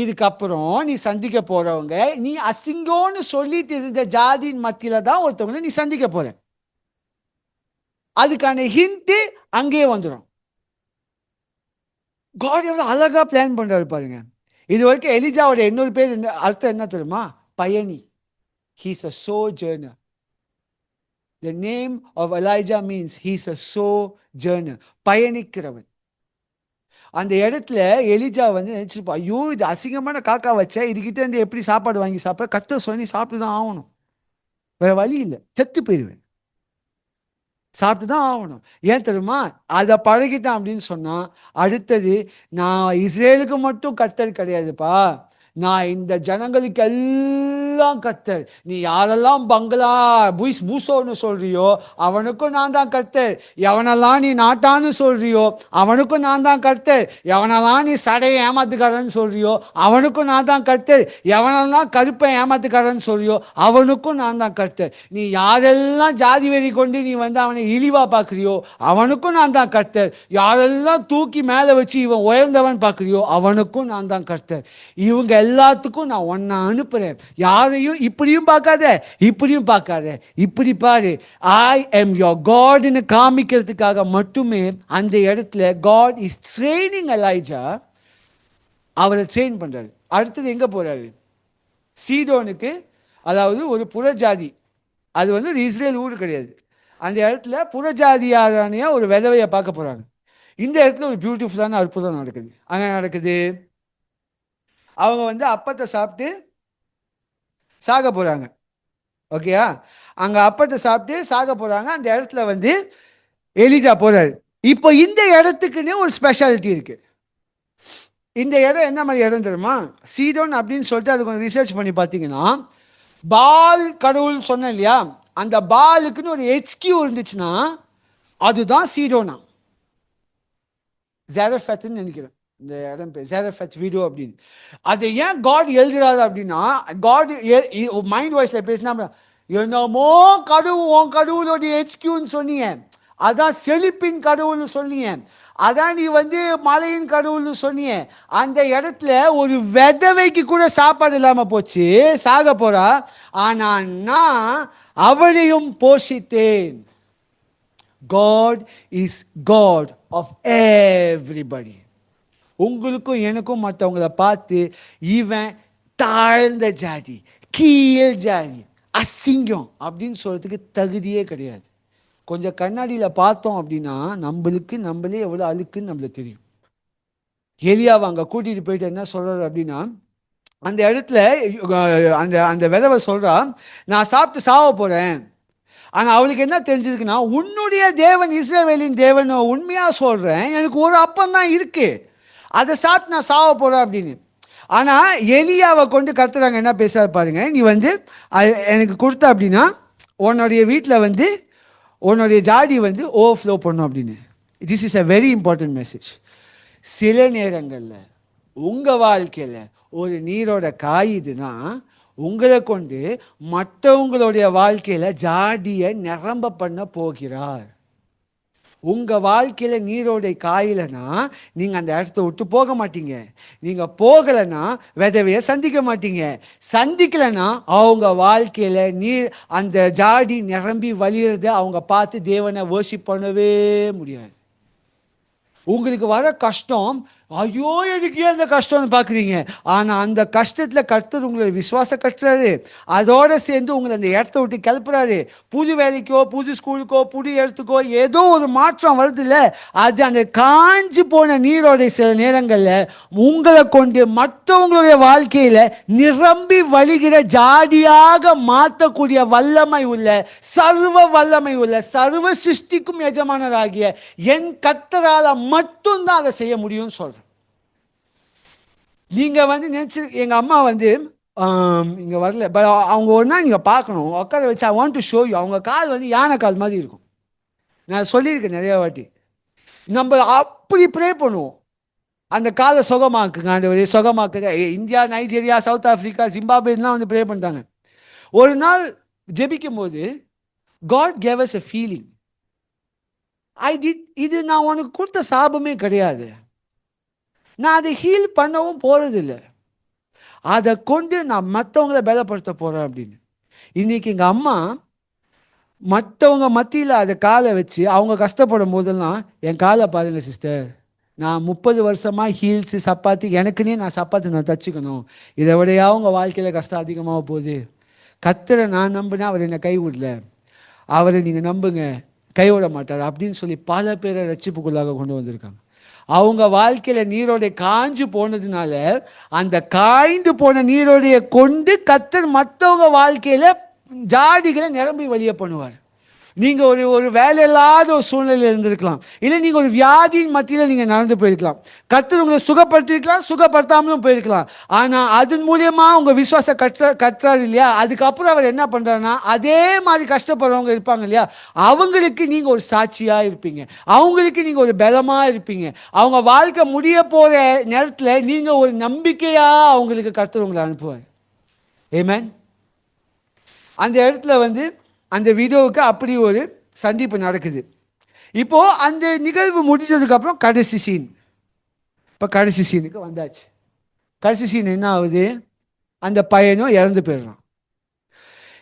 இதுக்கப்புறம் நீ சந்திக்க போறவங்க, நீ அசிங்கம்னு சொல்லிட்டு இருந்த ஜாதியின் மத்தியில தான் ஒருத்தவங்களை நீ சந்திக்க போற. அதுக்கான ஹிண்ட் அங்கேயே வந்துடும். God எவ்வளவு அழகா பிளான் பண்றாரு பாருங்க. இது வரைக்கும் எலிஜாவோட இன்னொரு பேர் அர்த்தம் என்ன தெரியுமா? பயணி. He's a sojourner. The name of Elijah means he's a sojourner. பயணிக்கிறவன். அந்த இடத்துல எலிஜா நினைச்சிருப்பா, ஐயோ இது அசிங்கமான காக்கா வச்ச, இதுகிட்ட இருந்து எப்படி சாப்பாடு வாங்கி சாப்பிட? கர்த்தர் சொல்லி சாப்பிட்டு தான் ஆகணும், வேற வழி இல்லை, செத்து போயிடுவேன், சாப்பிட்டு தான் ஆகணும். ஏன் தெரியுமா? அதை பழகிட்டான் அப்படின்னு சொன்னா, அடுத்தது நான் இஸ்ரேலுக்கு மட்டும் கர்த்தர் கிடையாதுப்பா, நான் இந்த ஜனங்களுக்கு எல்லாம் கர்த்தர். நீ யாரெல்லாம் பங்களா பூசோன்னு சொல்றியோ அவனுக்கும் நான் தான் கர்த்தர். எவனெல்லாம் நீ நாட்டான்னு சொல்றியோ அவனுக்கும் நான் தான் கர்த்தர். எவனெல்லாம் நீ சடையை ஏமாத்துக்காரன்னு சொல்றியோ அவனுக்கும் நான் தான் கர்த்தர். எவனெல்லாம் கருப்பை ஏமாத்துக்காரன்னு சொல்றியோ அவனுக்கும் நான் தான் கர்த்தர். நீ யாரெல்லாம் ஜாதி வெறி கொண்டு நீ அவனை இழிவா பார்க்குறியோ அவனுக்கும் நான் தான் கர்த்தர். யாரெல்லாம் தூக்கி மேலே வச்சு இவன் உயர்ந்தவன் பார்க்குறியோ அவனுக்கும் நான் தான் கர்த்தர். இவங்க எல்லாத்துக்கும் நான் ஒன்னா அனுப்புறேன். யாரையும் இப்படியும் பார்க்காத இப்படியும் பார்க்காத, இப்படி பாரு, ஐ எம் யோர் காட்னு காமிக்கிறதுக்காக மட்டுமே அந்த இடத்துல God is training Elijah. அவரை ட்ரெயின் பண்றாரு. அடுத்தது எங்க போறாரு? சீதோனுக்கு, அதாவது ஒரு புறஜாதி, அது ஒரு இஸ்ரேல் ஊர் கிடையாது. அந்த இடத்துல புறஜாதியாரான ஒரு விதவையை பார்க்க போறாங்க. இந்த இடத்துல ஒரு பியூட்டிஃபுல்லான அற்புதம் நடக்குது. அங்க நடக்குது, அவங்க அப்பத்தை சாப்பிட்டு சாக போறாங்க. ஓகேயா? அங்க அப்பத்தை சாப்பிட்டு சாக போறாங்க. அந்த இடத்துல எலிஜா போறாரு. இப்போ இந்த இடத்துக்குன்னு ஒரு ஸ்பெஷாலிட்டி இருக்கு. இந்த இடம் என்ன மாதிரி இடம் தெரியுமா? சீதோன் அப்படின்னு சொல்லிட்டு அது கொஞ்சம் ரிசர்ச் பண்ணி பார்த்தீங்கன்னா, பால் கடவுள் சொன்னேன் இல்லையா, அந்த பாலுக்குன்னு ஒரு HQ இருந்துச்சுன்னா அதுதான் சீதோனா. ஜெரஃபத்ன்னு நினைக்கிறேன் இந்த இடம் பேர், ஜெரஃபத் வீடியோ அப்படின்னு. அதை ஏன் காட் எழுதுறாரு அப்படின்னா, காட் மைண்ட் வாய்ஸ்ல பேசினா, என்னமோ உன் கடவுளோட HQன்னு சொன்னீங்க, அதான் செழிப்பின் கடவுள்னு சொன்னீங்க, அதான் நீ மலையின் கடவுள்னு சொன்னீங்க. அந்த இடத்துல ஒரு விதவைக்கு கூட சாப்பாடு இல்லாம போச்சு, சாக போறா. ஆனா நான் அவளையும் போஷித்தேன். God is God of everybody. உங்களுக்கும் எனக்கும் மற்றவங்களை பார்த்து இவன் தாழ்ந்த ஜாதி, கீழ் ஜாதி, அசிங்கம் அப்படின்னு சொல்றதுக்கு தகுதியே கிடையாது. கொஞ்சம் கண்ணாடியில் பார்த்தோம் அப்படின்னா நம்மளே எவ்வளோ அழுக்குன்னு நம்மளுக்கு தெரியும். எலியாவை அங்கே கூட்டிகிட்டு போயிட்டு என்ன சொல்கிறார் அப்படின்னா, அந்த இடத்துல அந்த அந்த விதவை சொல்றா, நான் சாப்பிட்டு சாவ போறேன். ஆனா அவளுக்கு என்ன தெரிஞ்சிருக்குன்னா, உன்னுடைய தேவன் இஸ்ரவேலின் தேவன் உண்மையா சொல்றேன், எனக்கு ஒரு அப்பம் தான் இருக்கு, அதை சாப்பிட்டு நான் சாவ போறேன் அப்படின்னு. ஆனா எலியாவை கொண்டு கர்த்தராங்க என்ன பேசுறாரு பாருங்க, நீ வந்து எனக்கு கொடுத்த அப்படின்னா உன்னுடைய வீட்டில் வந்து உன்னுடைய ஜாடி வந்து ஓவர்ஃப்ளோ பண்ணும் அப்படின்னு. This is a very important message. சில நேரங்களில் உங்கள் வாழ்க்கையில் ஒரு நீரோட காயுதுன்னா உங்களை கொண்டு மற்றவங்களுடைய வாழ்க்கையில் ஜாடியை நிரம்ப பண்ண போகிறார். உங்கள் வாழ்க்கையில் நீரோடை காயலைன்னா நீங்கள் அந்த இடத்த விட்டு போக மாட்டீங்க. நீங்கள் போகலைன்னா விதவையை சந்திக்க மாட்டீங்க. சந்திக்கலைன்னா அவங்க வாழ்க்கையில் நீர் அந்த ஜாடி நிரம்பி வழியிறத அவங்க பார்த்து தேவனை வர்ஷிப் பண்ணவே முடியாது. உங்களுக்கு வர கஷ்டம், ஐயோ எனக்கு ஏன் அந்த கஷ்டம்னு பார்க்குறீங்க. ஆனால் அந்த கஷ்டத்தில் கர்த்தர் உங்களை விசுவாசம் கட்டுறாரு. அதோடு சேர்ந்து உங்களை அந்த இடத்த விட்டு கிளப்புறாரு. புது வேலைக்கோ புது ஸ்கூலுக்கோ புது இடத்துக்கோ ஏதோ ஒரு மாற்றம் வருது இல்லை, அது அந்த காஞ்சி போன நீரோட சில நேரங்களில் உங்களை கொண்டு மற்றவங்களுடைய வாழ்க்கையில் நிரம்பி வழிகிற ஜாடியாக மாற்றக்கூடிய வல்லமை உள்ள, சர்வ வல்லமை உள்ள, சர்வ சிருஷ்டிக்கும் எஜமானராகிய என் கர்த்தரால் மட்டும்தான் அதை செய்ய முடியும்னு சொல்கிறேன். நீங்கள் வந்து நினச்சி, எங்கள் அம்மா வந்து இங்கே வரல, பட் அவங்க ஒரு நாள் நீங்கள் பார்க்கணும், உட்கார வச்சு I want to show you. அவங்க கால் வந்து யானை கால் மாதிரி இருக்கும். நான் சொல்லியிருக்கேன் நிறையா வாட்டி. நம்ம அப்படி ப்ரே பண்ணுவோம், அந்த காலை சுகமாக்குங்க ஆண்டவரே, சுகமாக்குங்க. இந்தியா, நைஜீரியா, சவுத் ஆஃப்ரிக்கா, ஜிம்பாப்வேலாம் வந்து ப்ரே பண்ணிட்டாங்க. ஒரு நாள் ஜெபிக்கும் போது God gave us a feeling. இது நான் உனக்கு கொடுத்த சாபமே கிடையாது, நான் அதை ஹீல் பண்ணவும் போகிறதில்லை, அதை கொண்டு நான் மற்றவங்களை பலப்படுத்த போகிறேன் அப்படின்னு. இன்றைக்கி எங்கள் அம்மா மற்றவங்க மத்தியில் அதை காலை வச்சு அவங்க கஷ்டப்படும் போதெல்லாம், என் காலை பாருங்கள் சிஸ்டர், நான் 30 வருஷமாக ஹீல்ஸு சப்பாத்தி, எனக்குன்னே நான் சப்பாத்தி நான் தச்சுக்கணும், இதை விடையா உங்கள் வாழ்க்கையில் கஷ்டம் அதிகமாக போகுது. கர்த்தரை நான் நம்பினா அவர் என்னை கைவிடல, அவரை நீங்கள் நம்புங்க, கைவிட மாட்டார் அப்படின்னு சொல்லி பல பேரை ரட்சிப்புக்குள்ளாக கொண்டு வந்திருக்காங்க. அவங்க வாழ்க்கையில் நீரோடைய காஞ்சு போனதுனால அந்த காய்ந்து போன நீரோடைய கொண்டு கர்த்தர் மற்றவங்க வாழ்க்கையில் ஜாடிகளை நிரம்பி வழிய பண்ணுவார். நீங்கள் ஒரு வேலை இல்லாத ஒரு சூழ்நிலையில் இருந்திருக்கலாம், இல்லை நீங்கள் ஒரு வியாதியின் மத்தியில் நீங்கள் நடந்து போயிருக்கலாம், கர்த்தர் உங்களை சுகப்படுத்திருக்கலாம், சுகப்படுத்தாமலும் போயிருக்கலாம். ஆனால் அதன் மூலியமாக உங்கள் விசுவாச கற்றார் இல்லையா, அதுக்கப்புறம் அவர் என்ன பண்ணுறாருன்னா, அதே மாதிரி கஷ்டப்படுறவங்க இருப்பாங்க இல்லையா, அவங்களுக்கு நீங்கள் ஒரு சாட்சியாக இருப்பீங்க, அவங்களுக்கு நீங்கள் ஒரு பலமாக இருப்பீங்க. அவங்க வாழ்க்கை முடிய போகிற நேரத்தில் நீங்கள் ஒரு நம்பிக்கையாக அவங்களுக்கு கர்த்தர் உங்களை அனுப்புவார். ஆமென். அந்த இடத்துல வந்து அந்த விதோவுக்கு அப்படி ஒரு சந்திப்பு நடக்குது. இப்போது அந்த நிகழ்வு முடிஞ்சதுக்கப்புறம் கடைசி சீன், இப்போ கடைசி சீனுக்கு வந்தாச்சு. கடைசி சீன் என்ன ஆகுது, அந்த பையனும் இறந்து போயிடுறான்.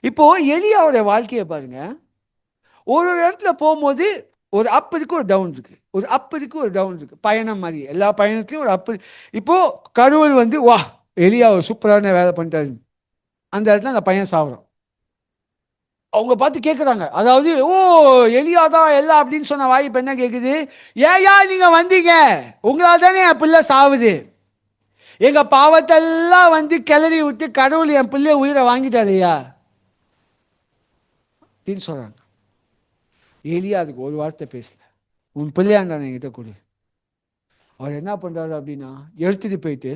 இப்போது எலியாவுடைய வாழ்க்கையை பாருங்கள், ஒரு இடத்துல போகும்போது ஒரு அப் இருக்குது, ஒரு டவுன் இருக்குது, ஒரு அப் இருக்குது, ஒரு டவுன் இருக்குது. பயணம் மாதிரி எல்லா பயணத்துலையும் ஒரு அப்பு. இப்போது கடவுள் வந்து வா எலியா ஒரு சூப்பரான வேலை பண்ணிட்டாரு, அந்த இடத்துல அந்த பையன் சாப்பிட்றான். அவங்க பார்த்து கேட்குறாங்க, அதாவது ஓ எலியாதான் எல்லாம் அப்படின்னு சொன்ன வாய் இப்போ என்ன கேட்குது, ஏயா நீங்கள் வந்தீங்க, உங்களால் தானே என் பிள்ளை சாவுது, எங்கள் பாவத்தெல்லாம் வந்து கிளறி விட்டு கடவுள் என் பிள்ளைய உயிரை வாங்கிட்டாரையா அப்படின்னு சொல்கிறாங்க. எலியா அதுக்கு ஒரு வார்த்தை பேசல, உன் பிள்ளையாண்டான என்கிட்ட கொடு. அவர் என்ன பண்ணுறாரு அப்படின்னா, எடுத்துகிட்டு போயிட்டு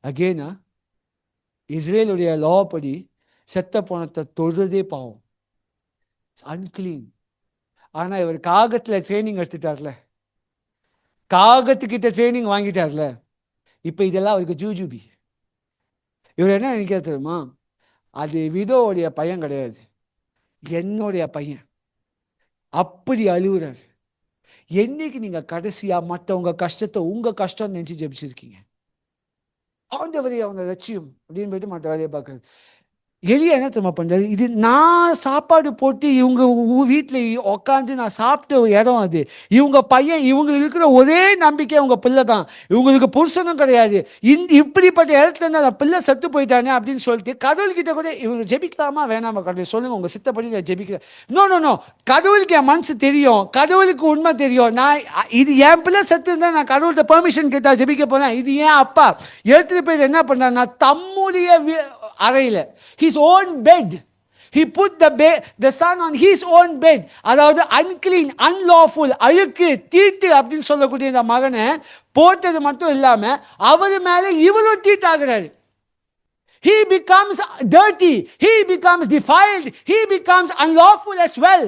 அகெயினா இஸ்ரேலுடைய லா படி செத்த பணத்தை தொடுறதே பாவம், அன்கிளீன். ஆனால் இவர் காகத்தில் ட்ரைனிங் எடுத்துட்டார்ல, காகத்துக்கிட்ட ட்ரைனிங் வாங்கிட்டார்ல, இப்போ இதெல்லாம் அவருக்கு ஜூஜூபி. இவர் என்ன நினைக்கிற தெரியுமா, அது விதோவுடைய பையன் கிடையாது, என்னுடைய பையன். அப்படி அழுகுறார். என்னைக்கு நீங்கள் கடைசியாக மற்றவங்க கஷ்டத்தை உங்கள் கஷ்டம் நினச்சி ஜெபிச்சிருக்கீங்க, ஆண்டவரே அவங்க லட்சியம் அப்படின்னு போயிட்டு மற்ற வேலையை பார்க்குறது. எலியா என்ன தெரியுமா பண்றாரு, இது நான் சாப்பாடு போட்டு இவங்க வீட்டில் உக்காந்து நான் சாப்பிட்ட இடம் அது. இவங்க பையன், இவங்களுக்கு இருக்கிற ஒரே நம்பிக்கை அவங்க பிள்ளை தான், இவங்களுக்கு புருஷனும் கிடையாது. இப்படிப்பட்ட இடத்துல இருந்து அந்த பிள்ளை செத்து போயிட்டானே அப்படின்னு சொல்லிட்டு கடவுள்கிட்ட கூட இவங்க ஜெபிக்கலாமா வேணாமா, கடவுள் சொல்லுங்க உங்க சித்தப்படி நான் ஜெபிக்கிறேன். நோ நோ நோ, கடவுளுக்கு என் மனசு தெரியும், கடவுளுக்கு உண்மை தெரியும். நான் இது என் பிள்ளை செத்து இருந்தா நான் கடவுள்கிட்ட பெர்மிஷன் கேட்டா ஜெபிக்க போறேன். இது ஏன் அப்பா எடுத்துட்டு போய் என்ன பண்றாருன்னா தம்முடைய அறையில், his own bed, he put the son on his own bed. அதாவது unclean, unlawful, அழுக்கு, தீட்டு அப்படின்னு சொல்லக்கூடிய இந்த மகனை போட்டது மட்டும் இல்லாம அவர் மேல இவரும் தீட்டாகிறாரு. He becomes dirty, he becomes defiled, he becomes unlawful as well.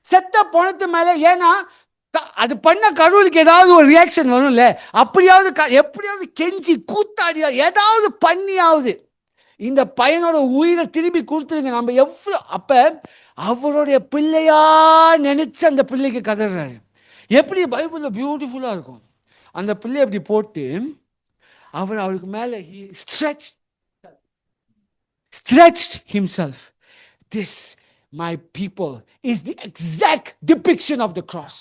செத்த பணத்து மேல, ஏன்னா அது பண்ண கடவுளுக்கு ஏதாவது ஒரு ரியாக்ஷன் வரும்ல, அப்படியாவது எப்படியாவது கெஞ்சி கூத்தாடியா ஏதாவது பண்ணியாவது இந்த பையனோட உயிரை திரும்பி கொடுத்துருங்க. நம்ம எவ்வளோ அப்ப அவருடைய பிள்ளையா நினைச்சு அந்த பிள்ளைக்கு கதறாரு. எப்படி பைபிள்ல பியூட்டிஃபுல்லா இருக்கும். அந்த பிள்ளை அப்படி போட்டு அவருக்கு மேல stretched himself. This my people is the exact depiction of the cross.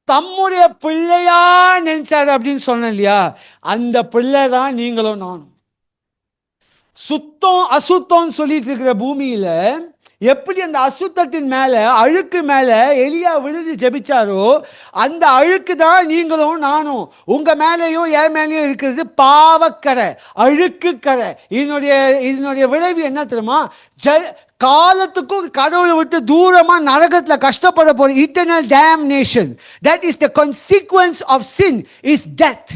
தம்முடைய பிள்ளையா நினைச்சாரு அப்படின்னு சொன்ன இல்லையா, அந்த பிள்ளை தான் நீங்களும் நானும். சுத்தம் அசுத்தம் சொல்லிட்டு இருக்கிற பூமியில எப்படி அந்த அசுத்தத்தின் மேல, அழுக்கு மேல எலியா விழுந்து ஜெபிச்சாரோ, அந்த அழுக்கு தான் நீங்களும் நானும். உங்க மேலேயும் என் மேலேயும் இருக்கிறது பாவக்கரை, அழுக்கு கரை. இதனுடைய விளைவு என்ன தெரியுமா, காலத்துக்கும் கடவுளை விட்டு தூரமா நரகத்துல கஷ்டப்பட போற eternal damnation. That is the consequence of sin, is death.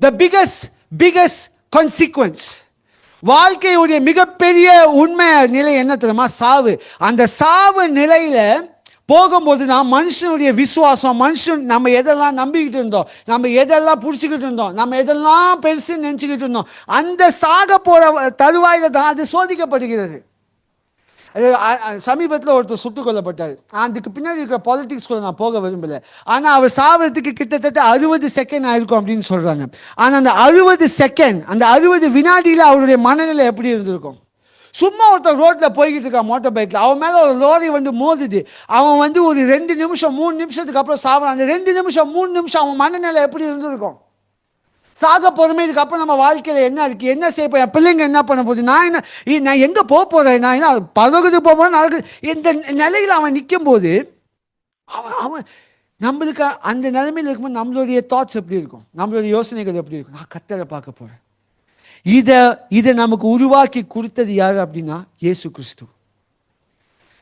The biggest consequence. வாழ்க்கையுடைய மிகப்பெரிய உண்மை நிலை என்ன தெரியுமா, சாவு. அந்த சாவு நிலையில போகும்போது தான் மனுஷனுடைய விசுவாசம், மனுஷன் நம்ம எதெல்லாம் நம்பிக்கிட்டு இருந்தோம், நம்ம எதெல்லாம் பிடிச்சிக்கிட்டு இருந்தோம், நம்ம எதெல்லாம் பெருசு நினைச்சுக்கிட்டு இருந்தோம், அந்த சாக போற தருவாயில தான் அது சோதிக்கப்படுகிறது. சமீபத்தில் ஒருத்தர் சுட்டுக் கொல்லப்பட்டார். அதுக்கு பின்னாடி இருக்கிற பாலிடிக்ஸ்குள்ள நான் போக விரும்பல. ஆனால் அவர் சாவறதுக்கு கிட்டத்தட்ட 60 செகண்ட் ஆயிருக்கும் அப்படின்னு சொல்றாங்க. ஆனால் அந்த 60 செகண்ட், அந்த 60 வினாடியில் அவருடைய மனநிலை எப்படி இருந்திருக்கும். சும்மா ஒருத்தர் ரோட்ல போய்கிட்டு இருக்கான் மோட்டார் பைக்ல, அவன் மேல ஒரு லோரி மோதுது. அவன் ஒரு 2 நிமிஷம் 3 நிமிஷத்துக்கு அப்புறம் சாவறான். அந்த 2 நிமிஷம் 3 நிமிஷம் அவன் மனநிலை எப்படி இருந்திருக்கும். சாக பொறுமை. இதுக்கப்புறம் நம்ம வாழ்க்கையில் என்ன இருக்கு, என்ன செய்ய போய், என் பிள்ளைங்க என்ன பண்ண போகுது, நான் எங்க போக போறேன், நான் என்ன பதகுதுக்கு போக போறேன் நடக்குது. இந்த நிலையில் அவன் நிற்கும் போது அவன் நம்மளுக்கு அந்த நிலைமையில் இருக்கும்போது நம்மளுடைய தாட்ஸ் எப்படி இருக்கும், நம்மளுடைய யோசனைகள் எப்படி இருக்கும். நான் கர்த்தரை பார்க்க போறேன். இதை நமக்கு உருவாக்கி கொடுத்தது யாரு அப்படின்னா இயேசு கிறிஸ்து.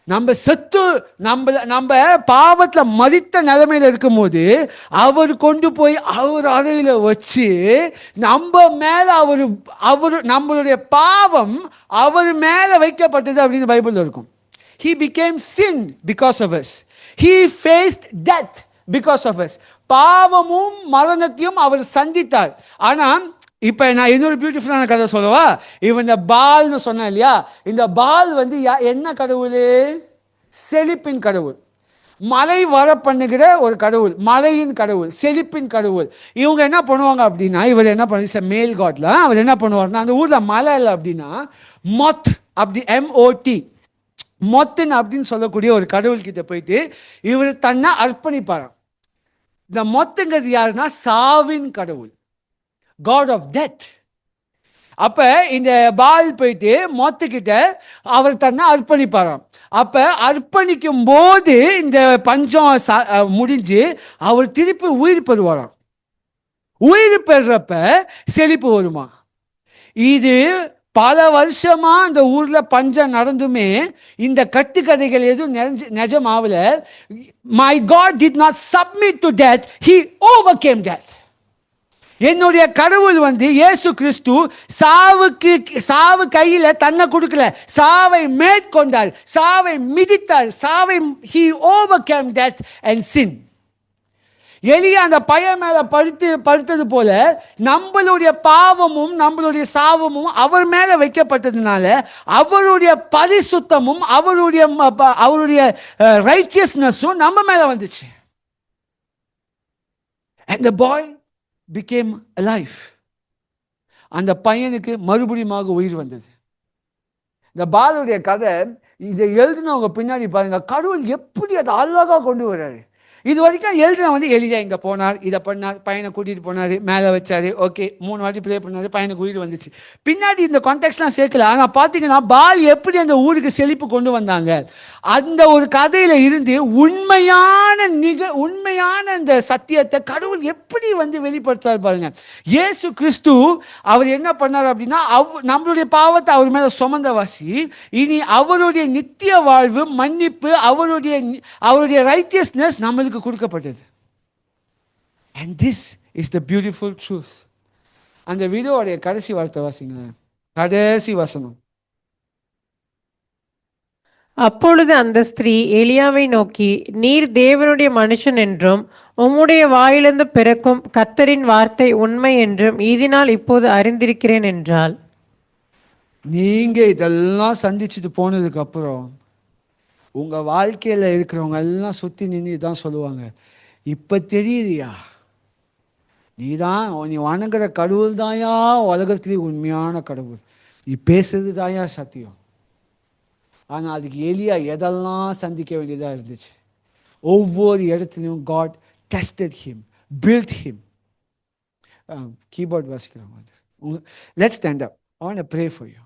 நம்ம செத்து நம்ம பாவத்துல மரித்த நிலைமையில இருக்கும் போது அவர் கொண்டு போய் அவர் அறையில வச்சு நம்ம மேல அவரு நம்மளுடைய பாவம் அவர் மேல வைக்கப்பட்டது அப்படின்னு பைபிள்ல இருக்கும். He became sin because of us. He faced death because of us. பாவமும் மரணத்தையும் அவர் சந்தித்தார். ஆனா இப்ப நான் இன்னொரு பியூட்டிஃபுல்லான கதை சொல்லவா. இவன் இந்த பால்னு சொன்ன இல்லையா, இந்த பால் என்ன கடவுள், செழிப்பின் கடவுள், மழை வர பண்ணுகிற ஒரு கடவுள், மழையின் கடவுள், செழிப்பின் கடவுள். இவங்க என்ன பண்ணுவாங்க அப்படின்னா, இவர் என்ன பண்ண மேல் காட்ல அவர் என்ன பண்ணுவார்னா, அந்த ஊர்ல மழை இல்லை அப்படின்னா மொத் அப்படி MOT மொத்தன் அப்படின்னு சொல்லக்கூடிய ஒரு கடவுள் கிட்ட போயிட்டு இவர் தன்னை அர்ப்பணிப்பாராம். இந்த மொத்தங்கிறது யாருன்னா சாவின் கடவுள், God of death. அப்ப இந்த பால் போயிட்டு மொத்தக்கிட்ட அவர் தன்னை அர்ப்பணிப்பாராம். அப்ப அர்ப்பணிக்கும் போது இந்த பஞ்சம் முடிஞ்சு அவர் திருப்பி உயிர் பெறுவாராம். உயிர் பெறுறப்ப செழிப்பு வருமா. இது பல வருஷமா இந்த ஊர்ல பஞ்சம் நடந்துமே இந்த கட்டுக்கதைகள் எதுவும் நிஜமாவல. My God did not submit to death, he overcame death. என்னுடைய கடவுள் இயேசு கிறிஸ்து சாவு கையில தன்னை கொடுக்கல, சாவை மேற்கொண்டார், சாவை மிதித்தார், he overcame death and sin. எலியா அந்த பையன் மேல படுத்தது போல நம்மளுடைய பாவமும் நம்மளுடைய சாவமும் அவர் மேல வைக்கப்பட்டதுனால அவருடைய பரிசுத்தமும் அவருடைய ரைச்சியஸ்னஸும் நம்ம மேல வந்துச்சு. And the boy became alive. அந்த பையனுக்கு மறுபடியும் உயிர் வந்தது. இந்த பாலுடைய கதை, இதை எழுதினவங்க பின்னாடி பாருங்க, கடவுள் எப்படி அதை அழகா கொண்டு வர்றாரு. இது வரைக்கும் எழுதின எலியா இங்கே போனார், இதை பண்ணார், பையனை கூட்டிகிட்டு போனார், மேலே வச்சார், ஓகே 3 வாட்டி ப்ரே பண்ணார், பையனுக்கு உயிர் வந்துச்சு. பின்னாடி இந்த கான்டெக்ட்லாம் சேர்க்கல. ஆனால் பார்த்தீங்கன்னா பால் எப்படி அந்த ஊருக்கு செழிப்பு கொண்டு வந்தாங்க, அந்த ஒரு கதையில் இருந்து உண்மையான அந்த சத்தியத்தை கடவுள் எப்படி வெளிப்படுத்தார் பாருங்க. இயேசு கிறிஸ்து அவர் என்ன பண்ணார் அப்படின்னா, நம்மளுடைய பாவத்தை அவர் மேலே சுமந்தவாசி, இனி அவருடைய நித்திய வாழ்வு, மன்னிப்பு, அவருடைய ரைட்டியஸ்னஸ் நம்மளுக்கு கொடுக்கப்பட்டது. And this is the beautiful truth. அந்த வீடியோடைய கடைசி வார்த்தை வாசிங்களேன், கடைசி வசனம். அப்பொழுது அந்த ஸ்திரீ எலியாவை நோக்கி, நீர் தேவனுடைய மனுஷன் என்றும் உம்முடைய வாயிலிருந்து பிறக்கும் கர்த்தரின் வார்த்தை உண்மை என்றும் இதனால் இப்போது அறிந்திருக்கிறேன் என்றாள். நீங்க இதெல்லாம் சந்திச்சுட்டு போனதுக்கு அப்புறம் உங்க வாழ்க்கையில இருக்கிறவங்க எல்லாம் சுத்தி நின்று இதான் சொல்லுவாங்க, இப்ப தெரியுதியா, நீ வணங்குற கடவுள் தாயா உலகத்திலே உண்மையான கடவுள், நீ பேசுறது தாயா சத்தியம். ஆனா அதுக்கு எலியா எதெல்லாம் சந்திக்க வேண்டியதா இருந்துச்சு. ஒவ்வொரு இடத்துலையும் God tested him, built him. Keyboard வாசிக்கிற மாதிரி. Let's stand up. I want to pray for you.